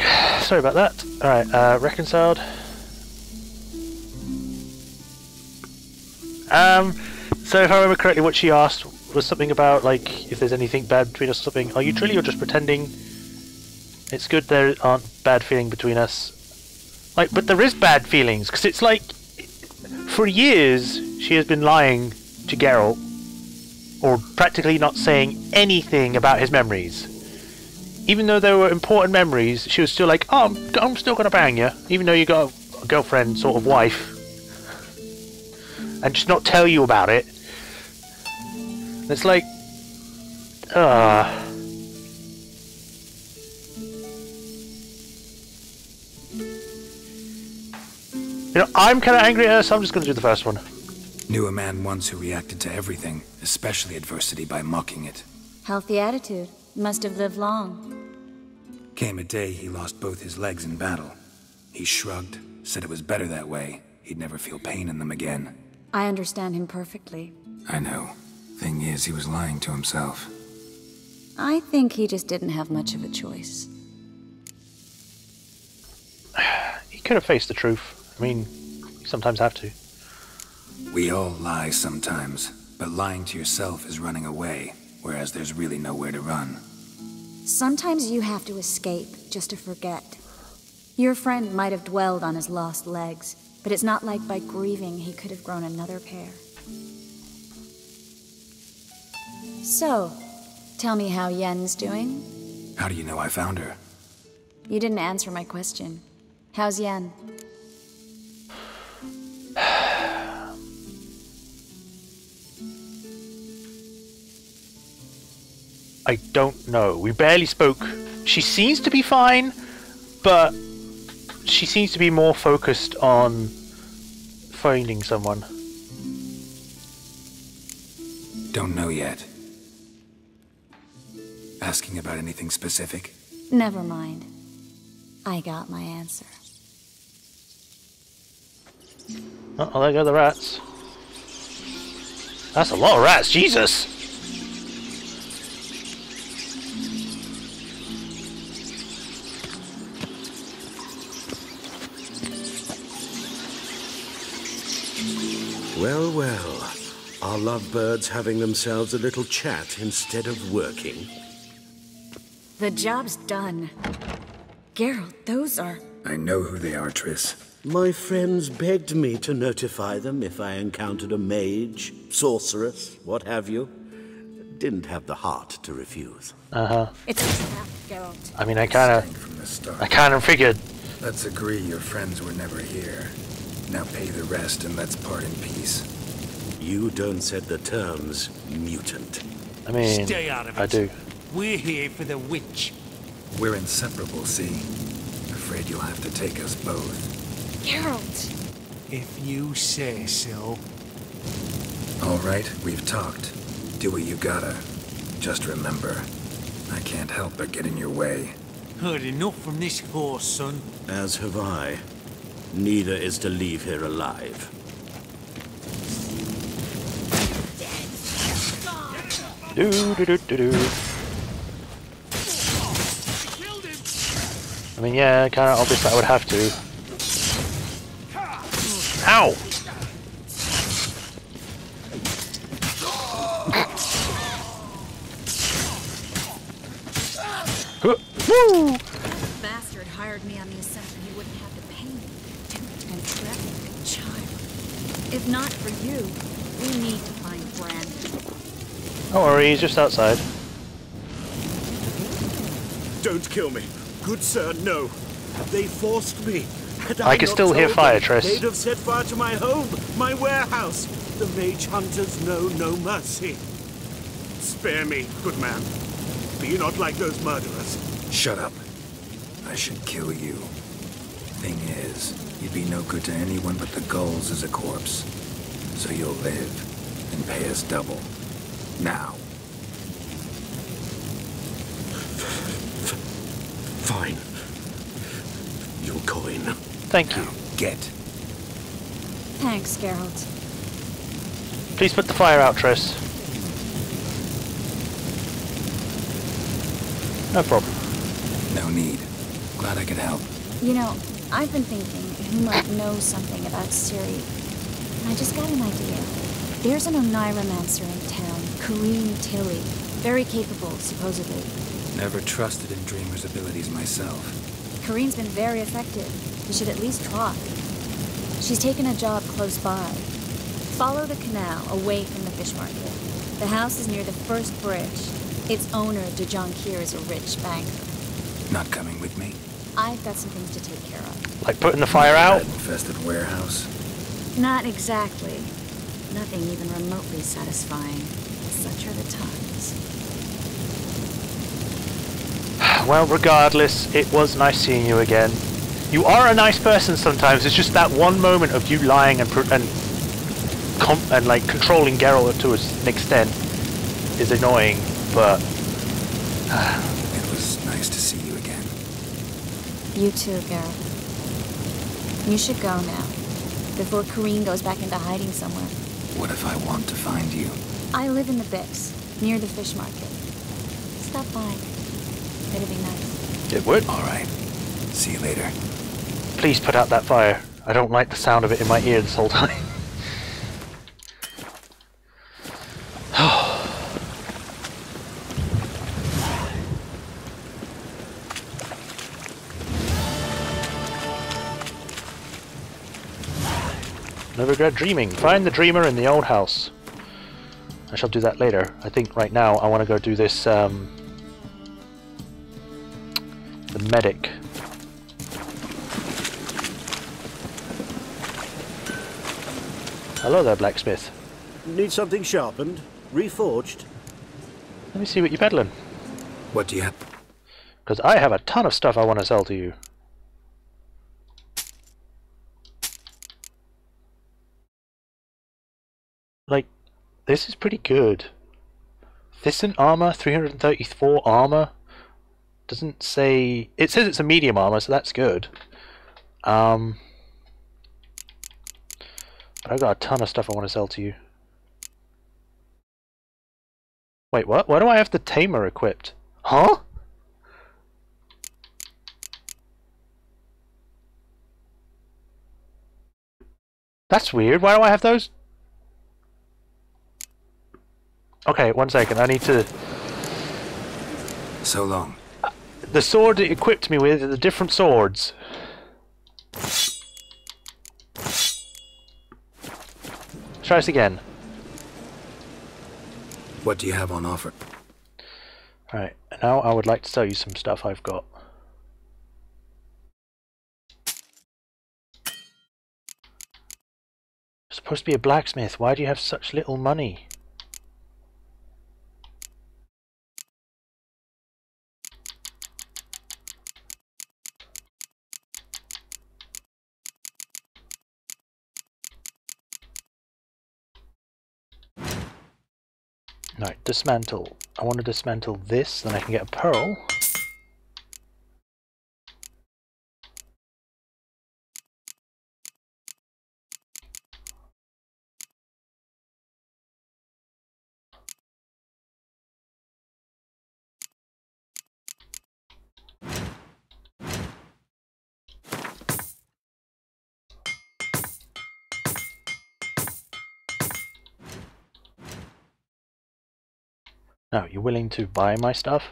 Sorry about that. Alright, reconciled. So if I remember correctly, what she asked was something about, like, if there's anything bad between us or something. Are you truly or just pretending? It's good there aren't bad feelings between us. Like, but there is bad feelings, because it's like, for years, she has been lying to Geralt, or practically not saying anything about his memories. Even though there were important memories, she was still like, oh, I'm still gonna bang you, even though you got a girlfriend, sort of wife. And just not tell you about it. And it's like, You know, I'm kind of angry at her, so I'm just gonna do the first one. Knew a man once who reacted to everything, especially adversity, by mocking it. Healthy attitude. Must have lived long. Came a day he lost both his legs in battle. He shrugged, said it was better that way. He'd never feel pain in them again. I understand him perfectly. I know. Thing is, he was lying to himself. I think he just didn't have much of a choice. He could have faced the truth. I mean, you sometimes have to. We all lie sometimes, but lying to yourself is running away, whereas there's really nowhere to run. Sometimes you have to escape just to forget. Your friend might have dwelled on his lost legs, but it's not like by grieving he could have grown another pair. So, tell me how Yen's doing? How do you know I found her? You didn't answer my question. How's Yen? I don't know. We barely spoke. She seems to be fine, but she seems to be more focused on finding someone. Don't know yet. Asking about anything specific? Never mind. I got my answer. Oh, there go the rats. That's a lot of rats, Jesus! Well, well. Are lovebirds having themselves a little chat instead of working? The job's done. Geralt, those are... I know who they are, Triss. My friends begged me to notify them if I encountered a mage, sorceress, what have you. Didn't have the heart to refuse. Uh-huh. It's a trap, Geralt. I mean, I kind of figured. Let's agree your friends were never here. Now pay the rest and let's part in peace. You don't set the terms, mutant. I mean, stay out of it. I do. We're here for the witch. We're inseparable, see? Afraid you'll have to take us both. Geralt! If you say so. All right, we've talked. Do what you gotta. Just remember, I can't help but get in your way. Heard enough from this horse, son. As have I. Neither is to leave here alive. Do. I mean, yeah, kind of obvious that I would have to. Ow! Woo! The bastard hired me on the assumption he wouldn't have to pay me. And traffic a child. If not for you, we need to find Brandon. Don't worry, he's just outside. Don't kill me. Good sir, no. They forced me. Had I can not still hear told fire, them, Triss. They'd have set fire to my home, my warehouse. The mage hunters know no mercy. Spare me, good man. Be not like those murderers. Shut up. I should kill you. Thing is, you'd be no good to anyone but the gulls as a corpse. So you'll live and pay us double. Now. Fine. Your coin. Thank you. Now, get. Thanks, Geralt. Please put the fire out, Triss. No problem. No need. Glad I could help. You know, I've been thinking who might know something about Ciri. And I just got an idea. There's an Oneiromancer in town, Kareen Tilly. Very capable, supposedly. Never trusted in Dreamer's abilities myself. Kareen's been very effective. You should at least try. She's taken a job close by. Follow the canal away from the fish market. The house is near the first bridge. Its owner, Dejonkir, is a rich banker. Not coming with me? I've got some things to take care of. Like putting the fire out? Infested warehouse? Not exactly. Nothing even remotely satisfying. Such are the times. Well, regardless, it was nice seeing you again. You are a nice person sometimes. It's just that one moment of you lying and like controlling Geralt to an extent is annoying, but it was nice to see you again. You too, Geralt. You should go now, before Kareen goes back into hiding somewhere. What if I want to find you? I live in the Bix, near the fish market. Stop by. It'd be nice. it would. All right. See you later. Please put out that fire. I don't like the sound of it in my ear this whole time. Novigrad dreaming. Find the dreamer in the old house. I shall do that later. I think right now I want to go do this, the medic. Hello there, blacksmith. Need something sharpened? Reforged? Let me see what you're peddling. What do you have? Because I have a ton of stuff I want to sell to you. Like, this is pretty good. Thyssen armor, 334 armor. Doesn't say... It says it's a medium armor, so that's good. But I've got a ton of stuff I want to sell to you. Wait, what? Why do I have the tamer equipped? Huh? That's weird. Why do I have those? Okay, 1 second. I need to... So long. The sword it equipped me with are the different swords. Let's try this again. What do you have on offer? Alright, now I would like to sell you some stuff I've got. You're supposed to be a blacksmith. Why do you have such little money? Right, dismantle. I want to dismantle this, then I can get a pearl. Now, you're willing to buy my stuff?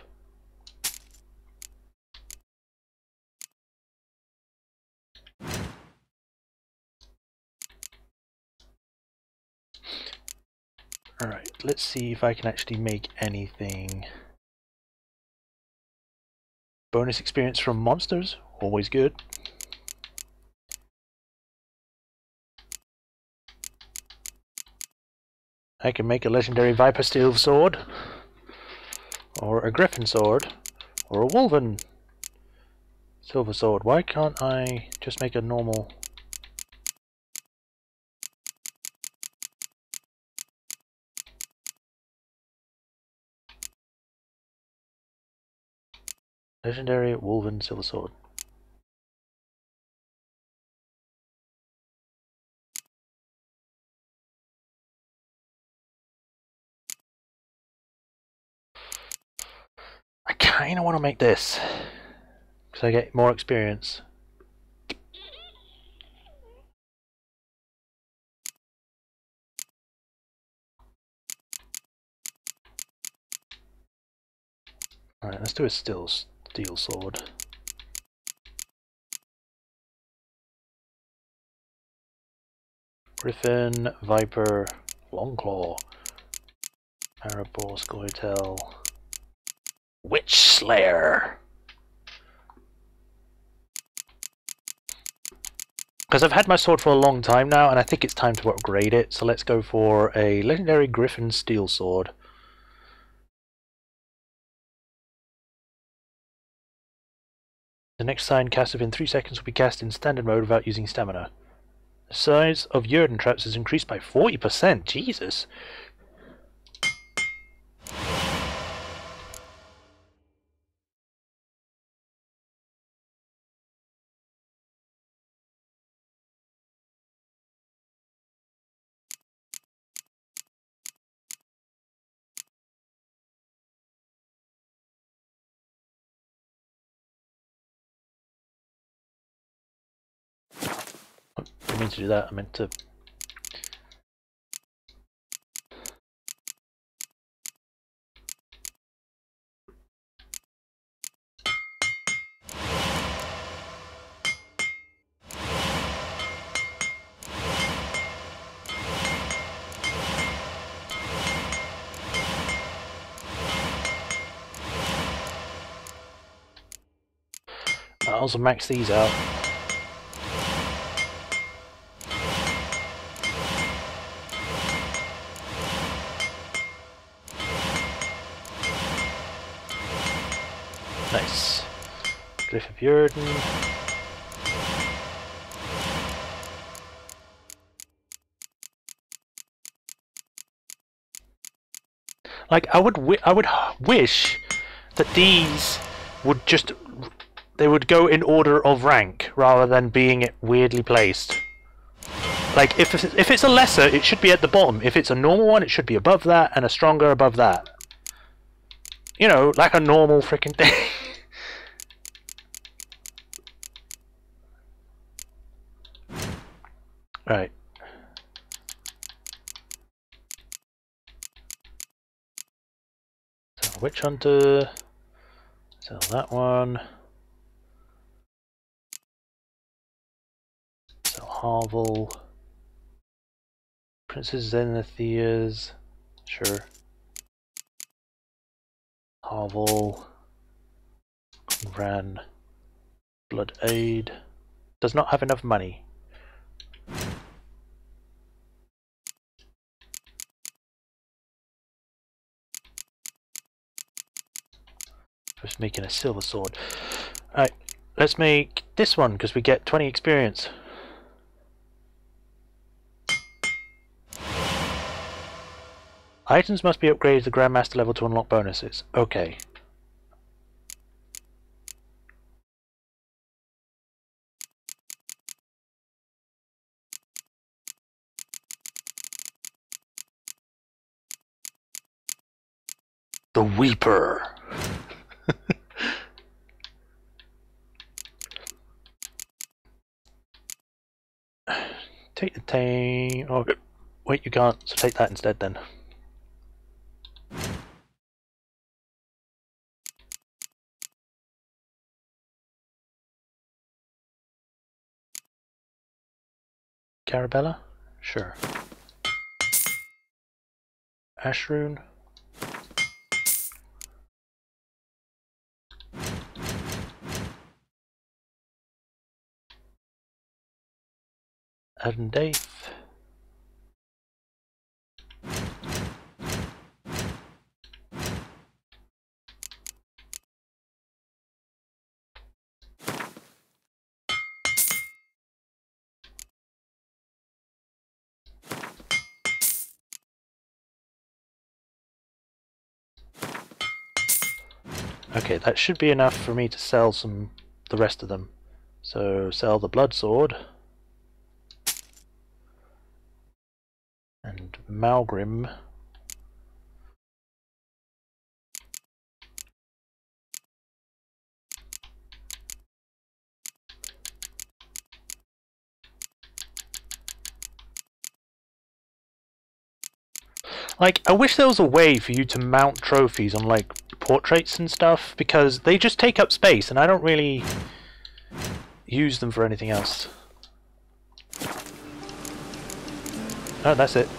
Alright, let's see if I can actually make anything. Bonus experience from monsters, always good. I can make a legendary Viper Steel sword, or a Griffin sword, or a Wolven silver sword. Why can't I just make a normal... Legendary Wolven silver sword? I kinda want to make this, because I get more experience. Alright, let's do a steel sword. Griffin, Viper, Longclaw, Arabor, Scoia'tael, Witch Slayer. Because I've had my sword for a long time now, and I think it's time to upgrade it. So let's go for a legendary Griffin steel sword. The next sign cast within 3 seconds will be cast in standard mode without using stamina. The size of Yrden traps is increased by 40%. Jesus. I didn't mean to do that, I meant to... I'll also max these out. Nice. Glyph of Jordan. Like, I would wish that these would just... They would go in order of rank, rather than being weirdly placed. Like, if it's a lesser, it should be at the bottom. If it's a normal one, it should be above that, and a stronger above that. You know, like a normal freaking thing. Right. So, Witch Hunter. Sell that one. Sell Harvel. Princess Zenithias. Sure. Harvel. Ran. Blood Aid. Does not have enough money. Just making a silver sword. Alright, let's make this one because we get 20 experience. Items must be upgraded to Grandmaster level to unlock bonuses. Okay. The Weeper. Take the tame. Oh, wait, you can't. So take that instead then. Carabella? Sure. Ashrune? Adendaith. Okay, that should be enough for me to sell the rest of them. So sell the blood sword and Malgrim. Like, I wish there was a way for you to mount trophies on like portraits and stuff, because they just take up space and I don't really use them for anything else. Oh, that's it.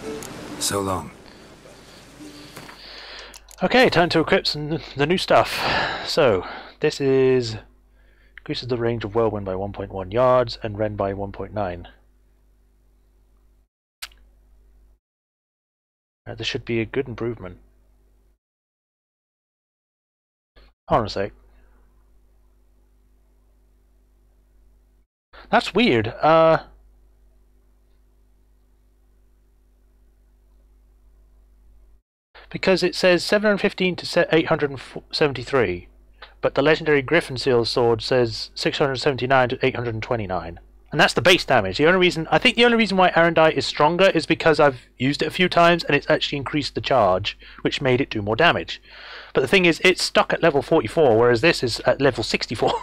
So long. Okay, time to equip the new stuff. So, this is... increases the range of Whirlwind by 1.1 yards and Rend by 1.9. This should be a good improvement. Hold on a sec. That's weird. Because it says 715 to 873, but the legendary Griffin Seal sword says 679 to 829, and that's the base damage. The only reason I think the only reason why Arendite is stronger is because I've used it a few times and it's actually increased the charge, which made it do more damage. But the thing is, it's stuck at level 44, whereas this is at level 64.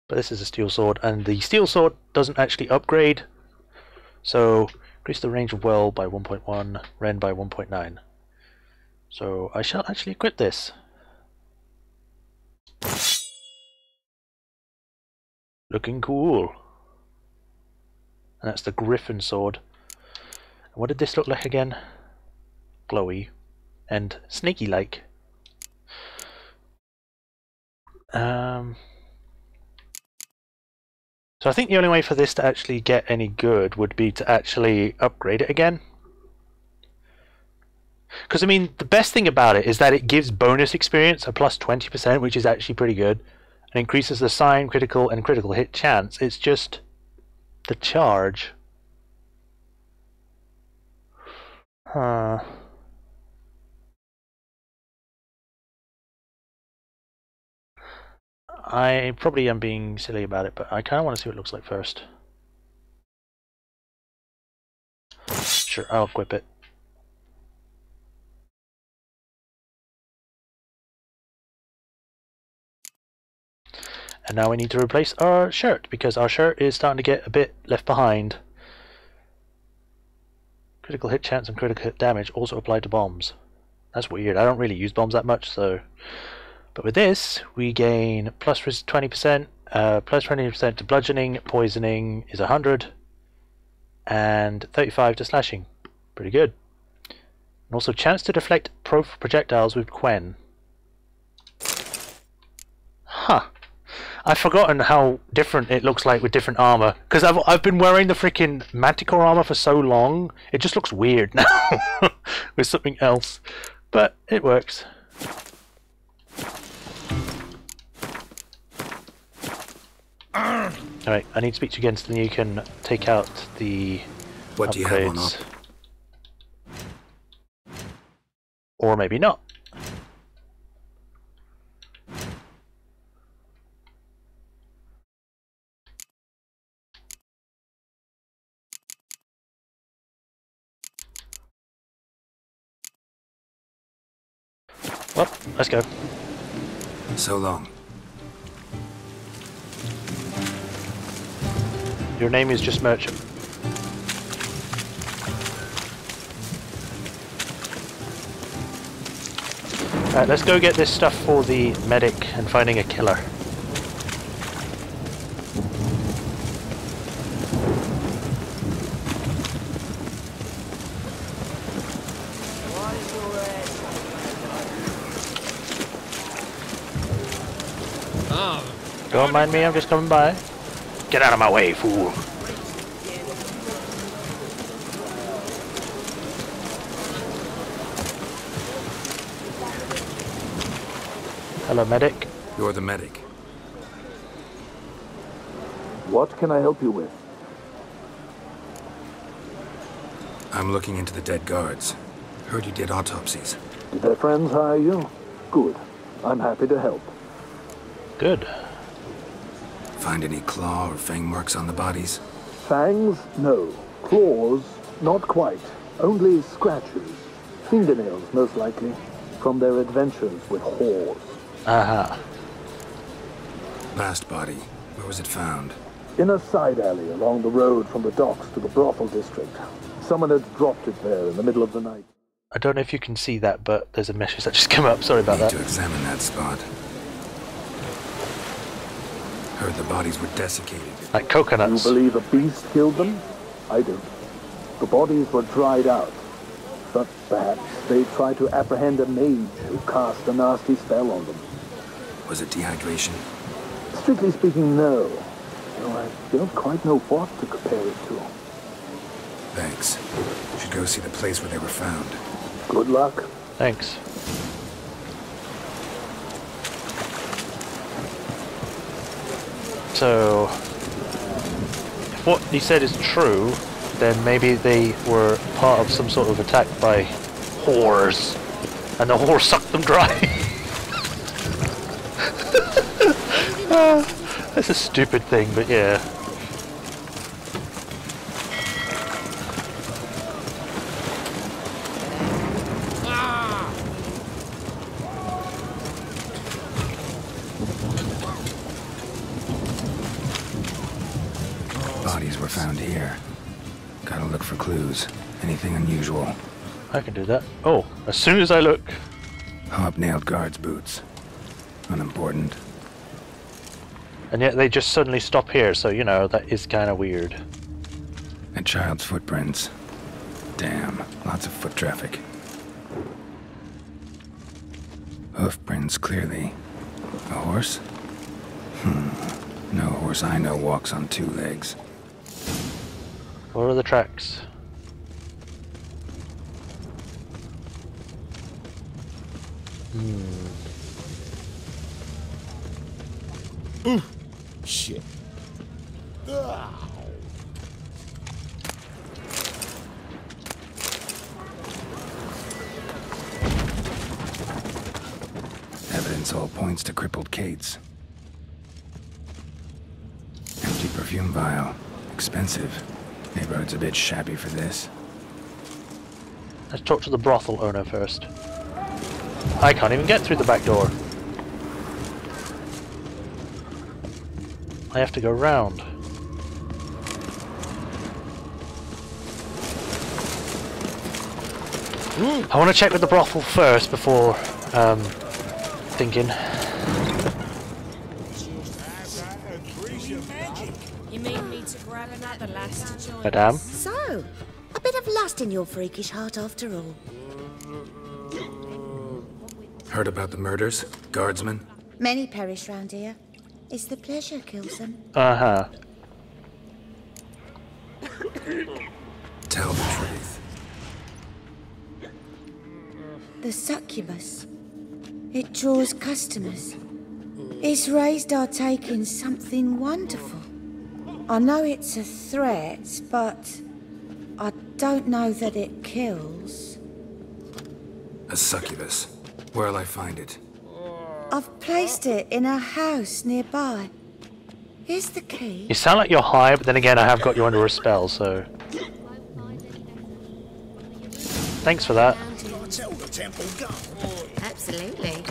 But this is a steel sword, and the steel sword doesn't actually upgrade. So, increase the range of Well by 1.1, Rend by 1.9. So, I shall actually equip this. Looking cool. And that's the Griffin sword. What did this look like again? Glowy. And snaky-like. So I think the only way for this to actually get any good would be to actually upgrade it again. Because, I mean, the best thing about it is that it gives bonus experience, a plus 20%, which is actually pretty good, and increases the sign, critical, and critical hit chance. It's just the charge. Huh. I probably am being silly about it, but I kind of want to see what it looks like first. Sure, I'll equip it. And now we need to replace our shirt, because our shirt is starting to get a bit left behind. Critical hit chance and critical hit damage also apply to bombs. That's weird. I don't really use bombs that much, so... But with this, we gain plus 20%, plus 20% to bludgeoning, poisoning is 100, and 35 to slashing. Pretty good. And also chance to deflect projectiles with Quen. Huh. I've forgotten how different it looks like with different armor, because I've been wearing the freaking Manticore armor for so long, it just looks weird now with something else. But it works. Alright, I need to speak to you again so then you can take out the What upgrades. do you have on up? Or maybe not. Well, let's go. So long. Your name is just Merchant. Alright, let's go get this stuff for the medic and finding a killer. Don't mind me, I'm just coming by. Get out of my way, fool. Hello, medic. You're the medic. What can I help you with? I'm looking into the dead guards. Heard you did autopsies. Did their friends hire you? Good. I'm happy to help. Good. Find any claw or fang marks on the bodies? Fangs? No. Claws? Not quite. Only scratches. Fingernails, most likely. From their adventures with whores. Aha. Last body. Where was it found? In a side alley along the road from the docks to the brothel district. Someone had dropped it there in the middle of the night. I don't know if you can see that, but there's a message that just came up. Sorry about Need that. to examine that spot. Heard the bodies were desiccated. Like coconuts. You believe a beast killed them? I do. The bodies were dried out. But perhaps they tried to apprehend a mage who cast a nasty spell on them. Was it dehydration? Strictly speaking, no. Though I don't quite know what to compare it to. Thanks. Should go see the place where they were found. Good luck. Thanks. So, if what he said is true, then maybe they were part of some sort of attack by whores, and the whore sucked them dry. That's a stupid thing, but yeah. Bodies were found here. Gotta look for clues. Anything unusual. I can do that. Oh, as soon as I look. Hobnailed guards' boots. Unimportant. And yet they just suddenly stop here, so you know, that is kind of weird. A child's footprints. Damn, lots of foot traffic. Hoof prints, clearly. A horse? No horse I know walks on two legs. What are the tracks? Ooh, shit. Evidence all points to crippled Kate's. Empty perfume vial. Expensive. Neighborhood's a bit shabby for this. Let's talk to the brothel owner first. I can't even get through the back door. I have to go round. I want to check with the brothel first before thinking. You mean me to grab another lass to join? Madame? So, a bit of lust in your freakish heart after all. Heard about the murders? Guardsmen? Many perish round here. It's the pleasure kills them. Uh-huh. Tell the truth. The succubus. It draws customers. It's raised our take in something wonderful. I know it's a threat, but I don't know that it kills. A succubus. Where'll I find it? I've placed it in a house nearby. Here's the key. You sound like you're high, but then again I have got you under a spell, so... Thanks for that. Absolutely.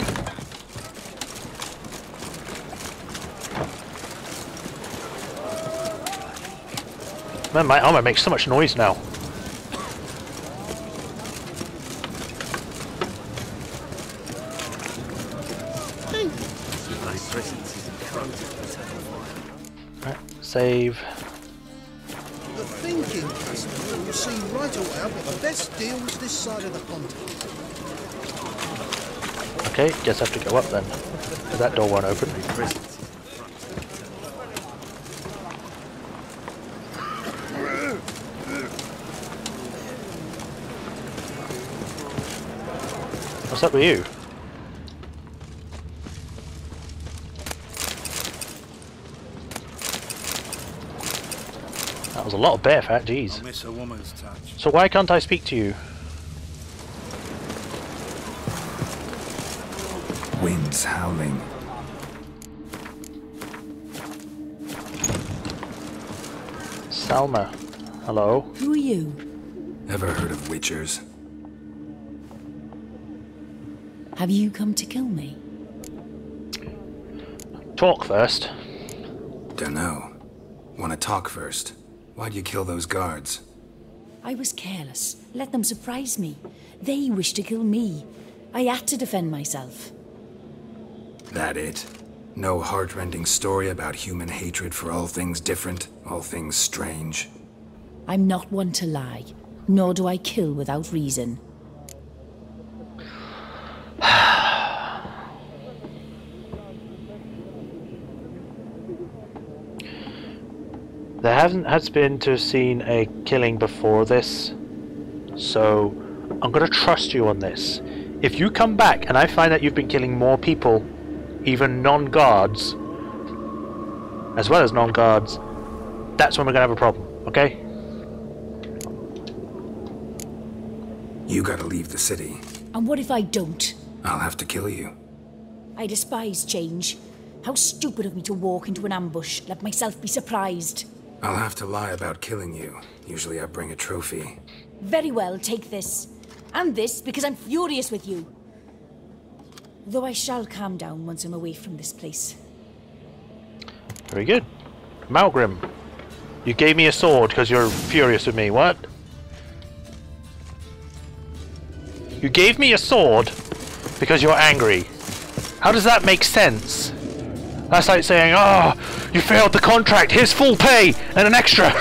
Man, my armor makes so much noise now. Right, save. The thinking customer will see right away what the best deals this side of the pond. Okay, guess I have to go up then. 'Cause that door won't open. What's up with you? That was a lot of bear fat, jeez. I miss a woman's touch. So why can't I speak to you? Winds howling. Salma. Hello. Who are you? Ever heard of witchers? Have you come to kill me? Talk first. Dunno. Wanna talk first? Why'd you kill those guards? I was careless. Let them surprise me. They wished to kill me. I had to defend myself. That it? No heartrending story about human hatred for all things different, all things strange? I'm not one to lie, nor do I kill without reason. There has been to seen a killing before this, so I'm gonna trust you on this. If you come back and I find that you've been killing more people, even non-guards, as well as non-guards, that's when we're gonna have a problem, okay? You gotta leave the city. And what if I don't? I'll have to kill you. I despise change. How stupid of me to walk into an ambush, let myself be surprised. I'll have to lie about killing you. Usually I bring a trophy. Very well, take this. And this, because I'm furious with you. Though I shall calm down once I'm away from this place. Very good. Malgrim, you gave me a sword because you're furious with me, what? You gave me a sword because you're angry. How does that make sense? That's like saying, oh, you failed the contract, here's full pay and an extra.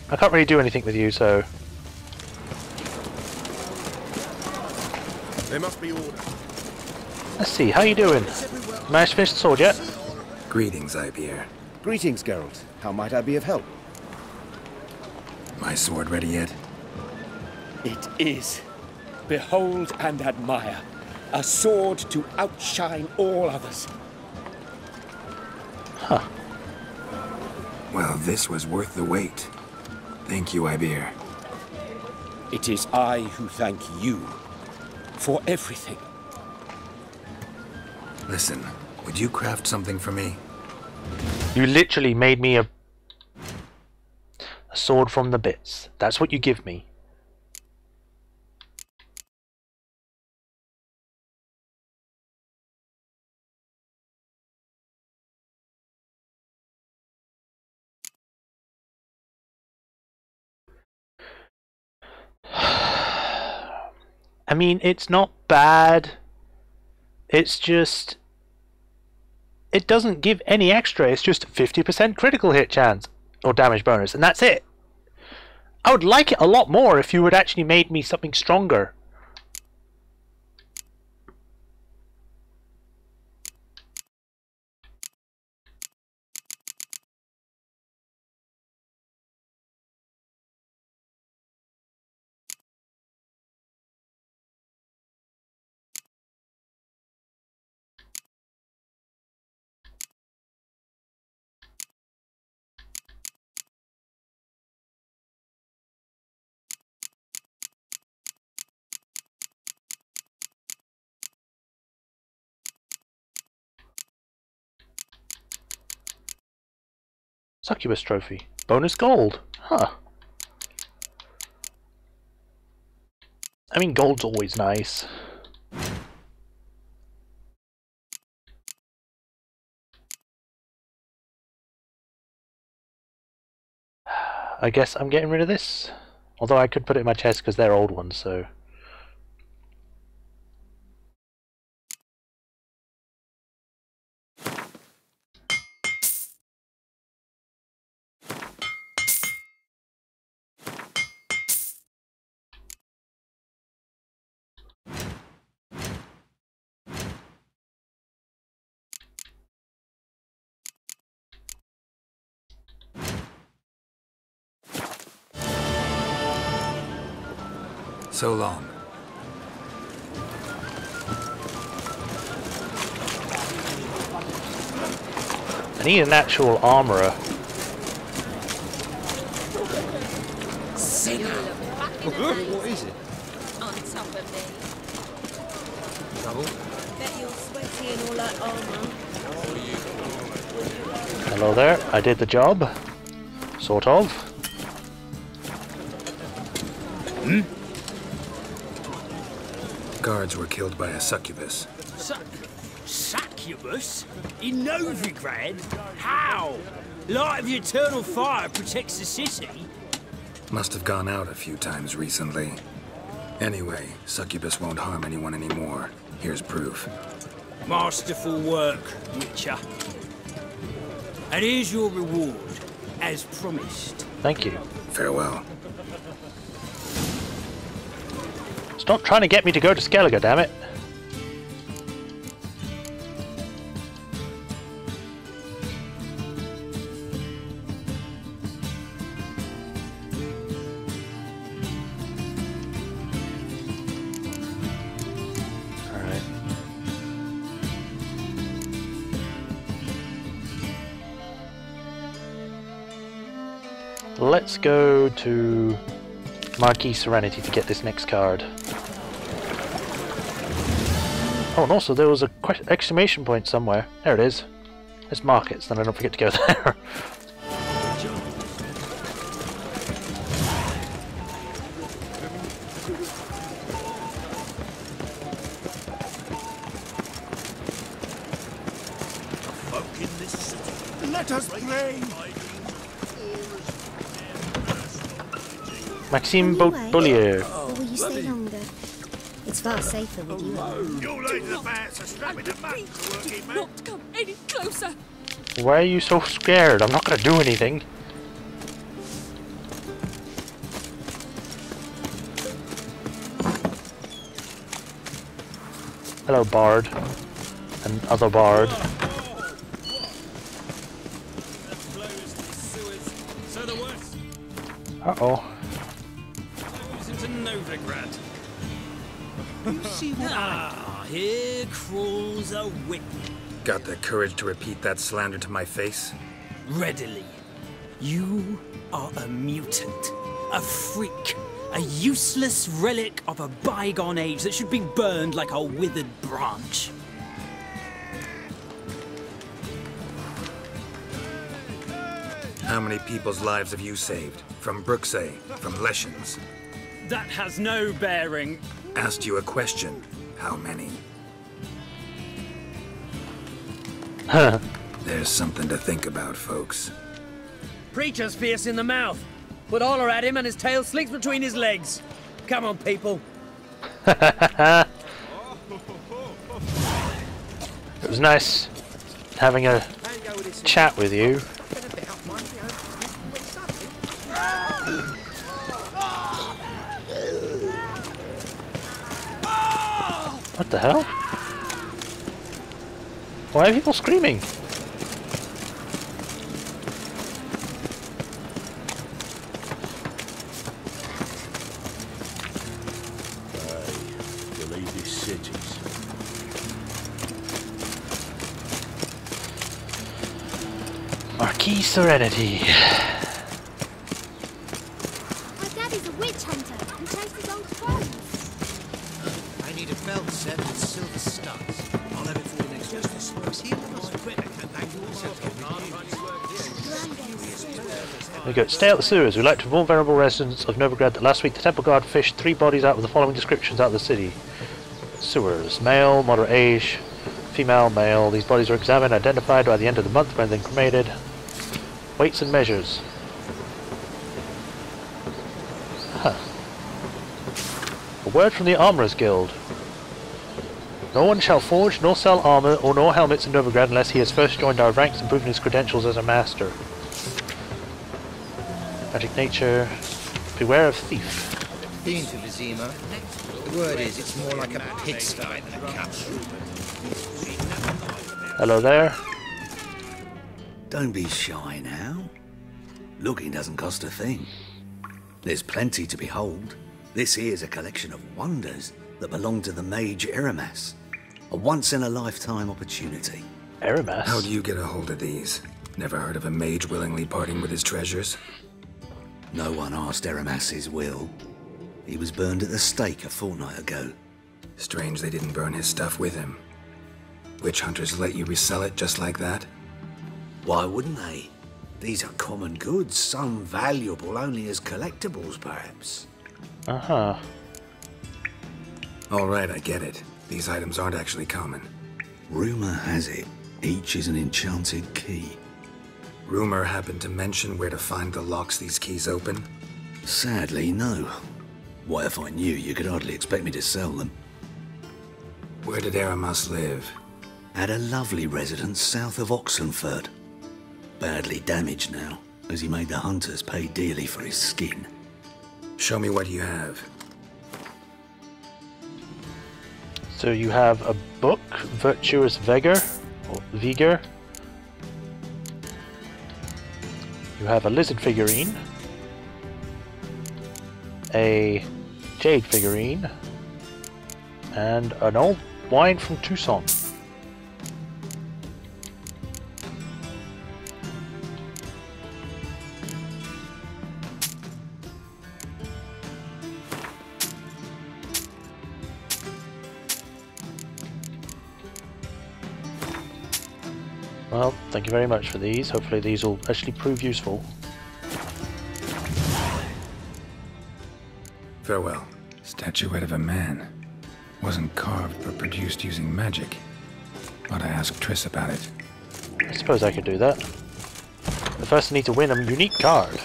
I can't really do anything with you, so... There must be order. Let's see, how you doing? Managed to finish the sword yet? Greetings, Ibeer. Greetings, Geralt. How might I be of help? My sword ready yet? It is. Behold and admire. A sword to outshine all others. Huh. Well, this was worth the wait. Thank you, Ibeer. It is I who thank you for everything. Listen, would you craft something for me? You literally made me a sword from the bits. That's what you give me. I mean, it's not bad. It's just... it doesn't give any extra. It's just 50% critical hit chance. Or damage bonus. And that's it. I would like it a lot more if you had actually made me something stronger. Succubus trophy. Bonus gold. Huh. I mean, gold's always nice. I guess I'm getting rid of this. Although I could put it in my chest because they're old ones, so... So long. I need an actual armorer. What is it? On top of me. Trouble? Bet you're sweaty and all that armour. Hello there, I did the job. Sort of. Hmm? Guards were killed by a succubus. Succubus? In Novigrad? How? Light of the eternal fire protects the city? Must have gone out a few times recently. Anyway, succubus won't harm anyone anymore. Here's proof. Masterful work, Witcher. And here's your reward, as promised. Thank you. Farewell. Stop trying to get me to go to Skellige, damn it. Alright. Let's go to Marquis Serenity to get this next card. Oh, and also there was a exclamation point somewhere. There it is. Let's mark it so then I don't forget to go there. Let us pray. Maxime Beaulieu. Or will you stay longer? It's far safer with you. You're late to the bat, so strap it to mutton, working man. Not come any closer. Why are you so scared? I'm not going to do anything. Hello, Bard. and other bard. Uh-oh. Into Novigrad. You see what here crawls a witch. Got the courage to repeat that slander to my face? Readily. You are a mutant, a freak, a useless relic of a bygone age that should be burned like a withered branch. How many people's lives have you saved? From Brooksay, from Leshens? That has no bearing. Asked you a question. How many? Huh. There's something to think about, folks. Preacher's fierce in the mouth. Put holler at him and his tail slinks between his legs. Come on, people. It was nice having a chat with you. What the hell? Why are people screaming? You leave these cities. Marquis Serenity. My daddy's a witch hunter and chased his old clothes. I need a belt set with silver studs. I'll have it for you next week. Was he There we go. Stay out the sewers. We'd like to inform venerable residents of Novigrad that last week the temple guard fished 3 bodies out with the following descriptions out of the city. Sewers. Male, moderate age, female, male. These bodies were examined, identified by the end of the month when then cremated. Weights and measures. Huh. A word from the Armourers Guild. No one shall forge nor sell armour or nor helmets in Novigrad unless he has first joined our ranks and proven his credentials as a master. Magic nature. Beware of thief. Been to Vizima. The word is, it's more like a pigsty than a capsule. Hello there. Don't be shy now. Looking doesn't cost a thing. There's plenty to behold. This here's a collection of wonders that belong to the mage Eramas. A once-in-a-lifetime opportunity. Eramas? How do you get a hold of these? Never heard of a mage willingly parting with his treasures? No one asked Eramas his will. He was burned at the stake a fortnight ago. Strange they didn't burn his stuff with him. Witch hunters let you resell it just like that? Why wouldn't they? These are common goods, some valuable only as collectibles, perhaps. Uh-huh. Alright, I get it. These items aren't actually common. Rumor has it, each is an enchanted key. Rumor happened to mention where to find the locks these keys open? Sadly, no. Why, if I knew, you could hardly expect me to sell them. Where did Eramas live? At a lovely residence south of Oxenford. Badly damaged now, as he made the hunters pay dearly for his skin. Show me what you have. So you have a book, Virtuous Vigor, or Vigor. You have a lizard figurine, a jade figurine, and an old wine from Tucson. Well, thank you very much for these. Hopefully these will actually prove useful. Farewell. Statuette of a man. Wasn't carved but produced using magic. Ought to ask Triss about it. I suppose I could do that. But first I need to win a unique card.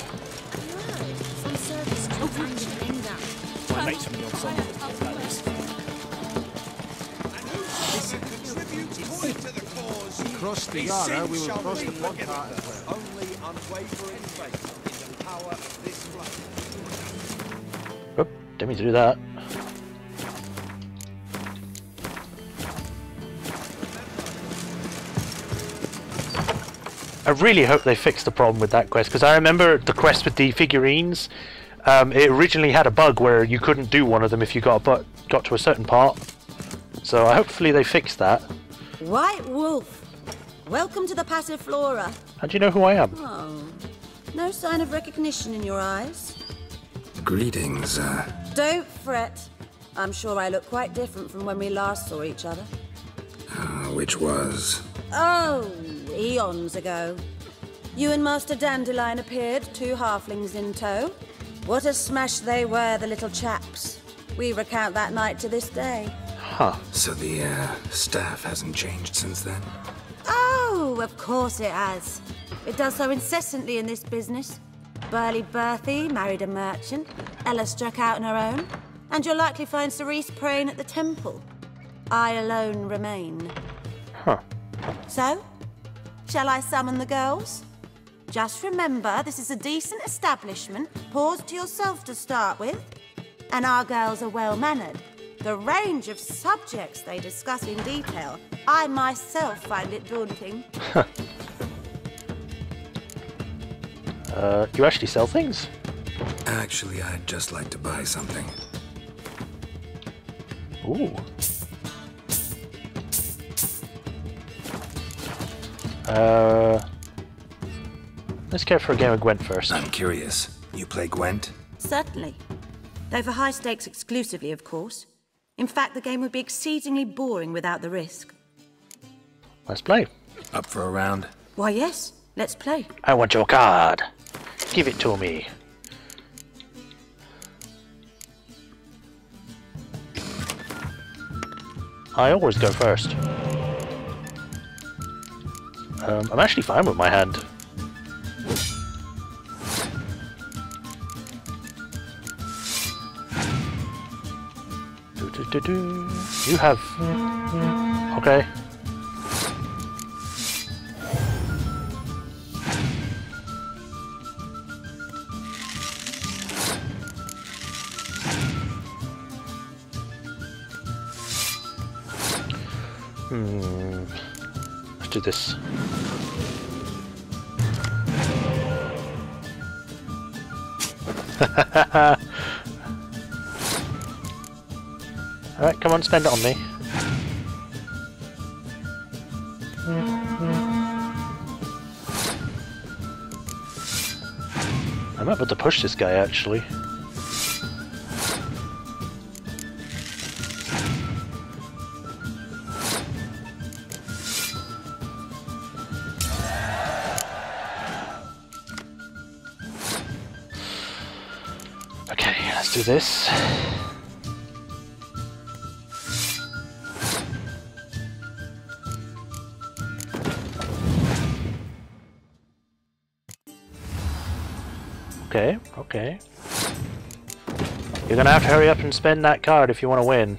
Cross the Yara, we will cross the Pontar as well. Only unwavering faith in the power of this flame. Oh, didn't mean to do that. I really hope they fix the problem with that quest, because I remember the quest with the figurines. It originally had a bug where you couldn't do one of them if you got to a certain part. So hopefully they fixed that. White Wolf, welcome to the Passiflora. How do you know who I am? Oh, no sign of recognition in your eyes. Greetings, Don't fret. I'm sure I look quite different from when we last saw each other. which was... Oh, eons ago. You and Master Dandelion appeared, 2 halflings in tow. What a smash they were, the little chaps. We recount that night to this day. Huh. So the, staff hasn't changed since then? Oh, of course it has. It does so incessantly in this business. Burly Berthie married a merchant. Ella struck out on her own. And you'll likely find Cerise praying at the temple. I alone remain. Huh. So, shall I summon the girls? Just remember, this is a decent establishment. Pause to yourself to start with. And our girls are well-mannered. The range of subjects they discuss in detail, I myself find it daunting. You actually sell things? Actually, I'd just like to buy something. Ooh. Let's go for a game of Gwent first. I'm curious. You play Gwent? Certainly. Though for high stakes exclusively, of course. In fact, the game would be exceedingly boring without the risk. Let's play. Up for a round? Why, yes. Let's play. I want your card. Give it to me. I always go first. I'm actually fine with my hand. You have... Okay. Let's do this. Alright, come on, spend it on me. I might be able to push this guy, actually. Okay, let's do this. Okay, okay. You're gonna have to hurry up and spend that card if you want to win.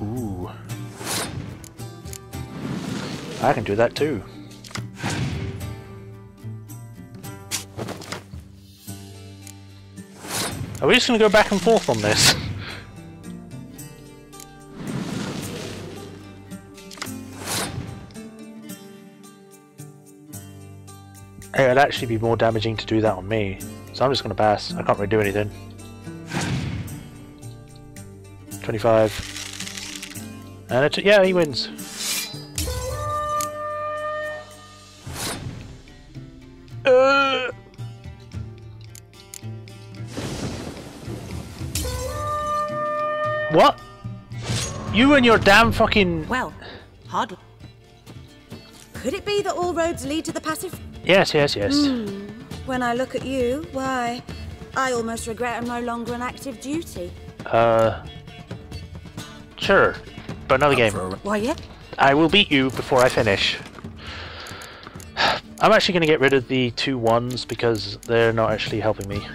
Ooh. I can do that too. Are we just going to go back and forth on this? It would actually be more damaging to do that on me. So I'm just going to pass. I can't really do anything. 25. And yeah, he wins. What? You and your damn fucking... Well, hardly. Could it be that all roads lead to the passive? Yes, yes, yes. When I look at you, why, I almost regret I'm no longer on active duty. Sure. But another game. Why, yeah? I will beat you before I finish. I'm actually going to get rid of the 2 1s because they're not actually helping me.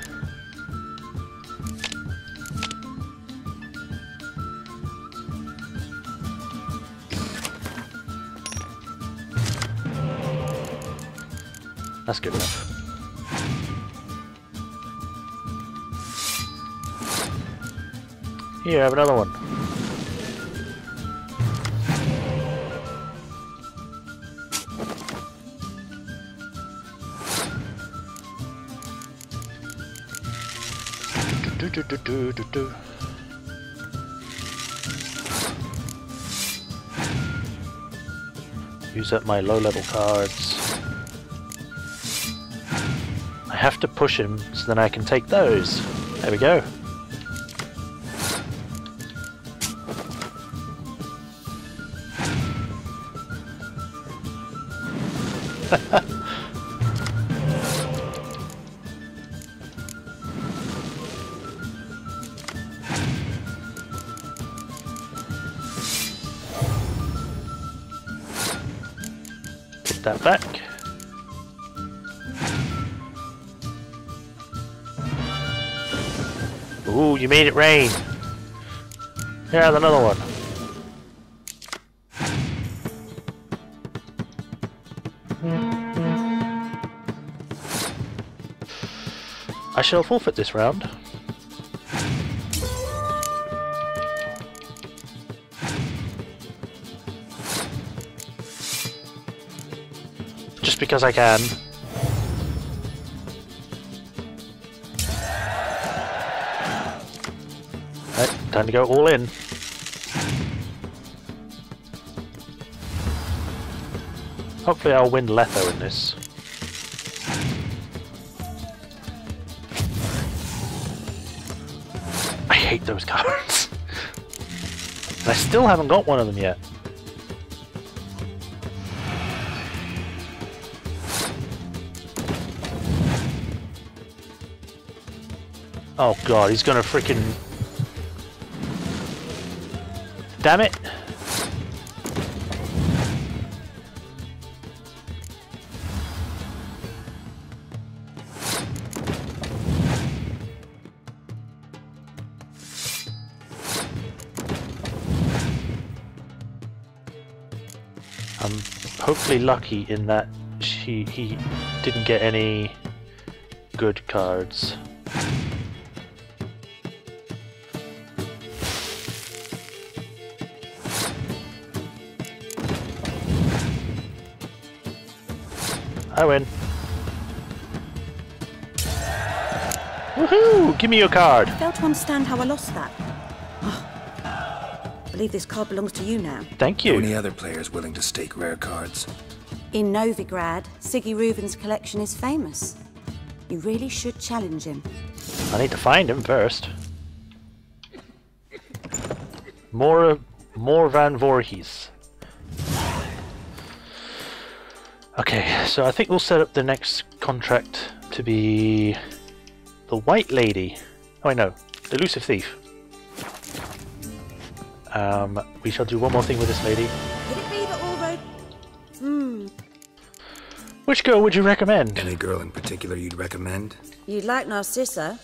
That's good enough. Here, have another one. Do. Use up my low-level cards. I have to push him so then I can take those. There we go. Put that back. Ooh, you made it rain. Here's another one. I shall forfeit this round. Just because I can. Right, time to go all in. Hopefully I'll win Letho in this. I hate those cards. I still haven't got one of them yet. Oh god, he's gonna freaking... Damn it! I'm hopefully lucky in that he didn't get any good cards. I win. Woohoo! Give me your card. I fail to understand how I lost that. Oh. I believe this card belongs to you now. Thank you. Are any other players willing to stake rare cards? In Novigrad, Siggy Reuven's collection is famous. You really should challenge him. I need to find him first. More Van Voorhees. Okay, so I think we'll set up the next contract to be the White Lady. Oh, I know, the Elusive Thief. We shall do one more thing with this lady. Could it be that all road... Which girl would you recommend? Any girl in particular you'd recommend? You'd like Narcissa?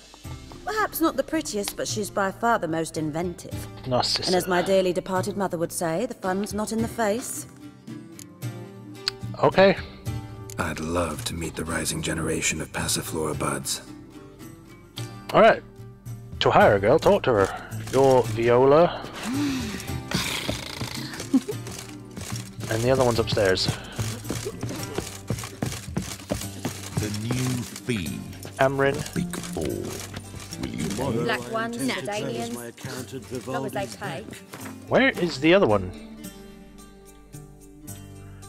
Perhaps not the prettiest, but she's by far the most inventive. Narcissa. And as my dearly departed mother would say, the fun's not in the face. Okay. I'd love to meet the rising generation of Passiflora buds. Alright. To hire a girl, talk to her. You're Viola. And the other one's upstairs. The new fee. Amrin. Big Four. Will you Black ones, the Dalians, as long as they pay. Where is the other one?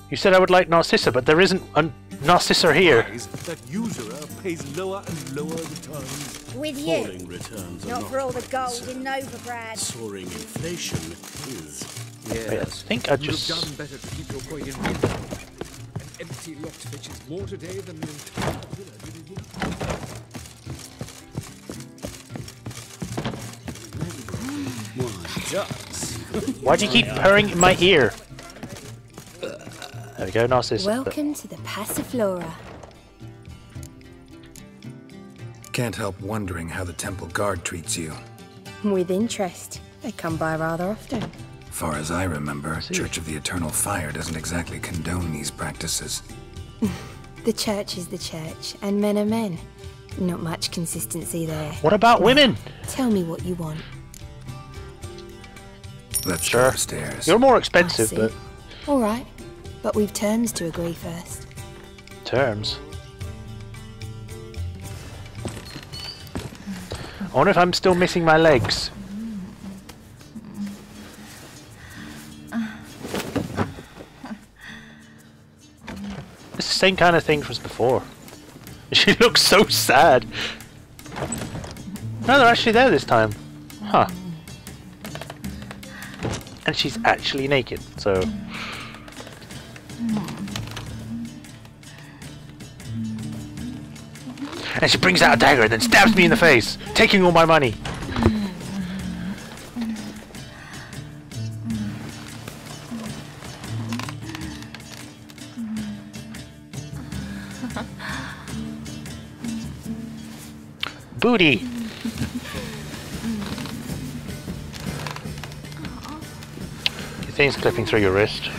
You said I would like Narcissa, but there isn't a Narcissa here. That usurer pays lower and lower returns. With Falling you. returns are Not for all the gold in Novigrad. Soaring inflation is. Wait, I think I just... You've done better to keep your coin in hand. An empty lot fetches more today than the entire villa did a year. Why, ducks, Why do you keep purring in my ear? There we go, Narcissus. Welcome to the Passiflora. Can't help wondering how the temple guard treats you. With interest. They come by rather often. Far as I remember, Church of the Eternal Fire doesn't exactly condone these practices. The church is the church, and men are men. Not much consistency there. What about women? Tell me what you want. Let's go upstairs. You're more expensive, but... All right, but we've terms to agree first. Terms? I wonder if I'm still missing my legs. It's the same kind of thing as before. She looks so sad. No, they're actually there this time. Huh. And she's actually naked, so... And she brings out a dagger and then stabs me in the face, taking all my money. Booty. Your thing's clipping through your wrist.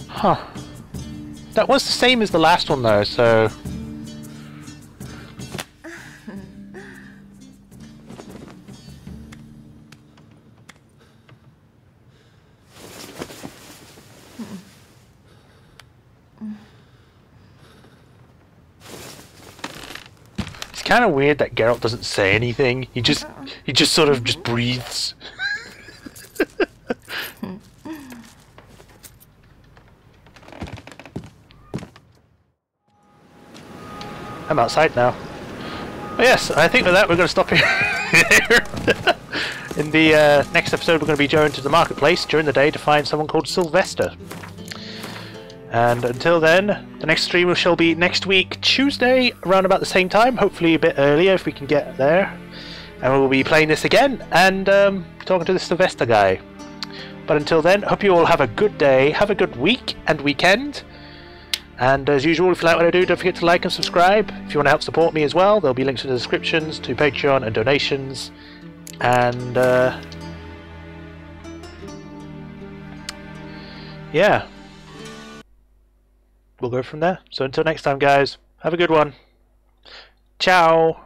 Huh. That was the same as the last one though, so... It's kind of weird that Geralt doesn't say anything. He just sort of just breathes. I'm outside now. But yes, I think with that we're going to stop here. In the next episode we're going to be going to the marketplace during the day to find someone called Sylvester. And until then, the next stream shall be next week, Tuesday, around about the same time, hopefully a bit earlier if we can get there. And we'll be playing this again, and talking to the Sylvester guy. But until then, hope you all have a good day, have a good week and weekend. And as usual, if you like what I do, don't forget to like and subscribe. If you want to help support me as well, there'll be links in the descriptions to Patreon and donations. And yeah, we'll go from there. So until next time, guys, have a good one. Ciao.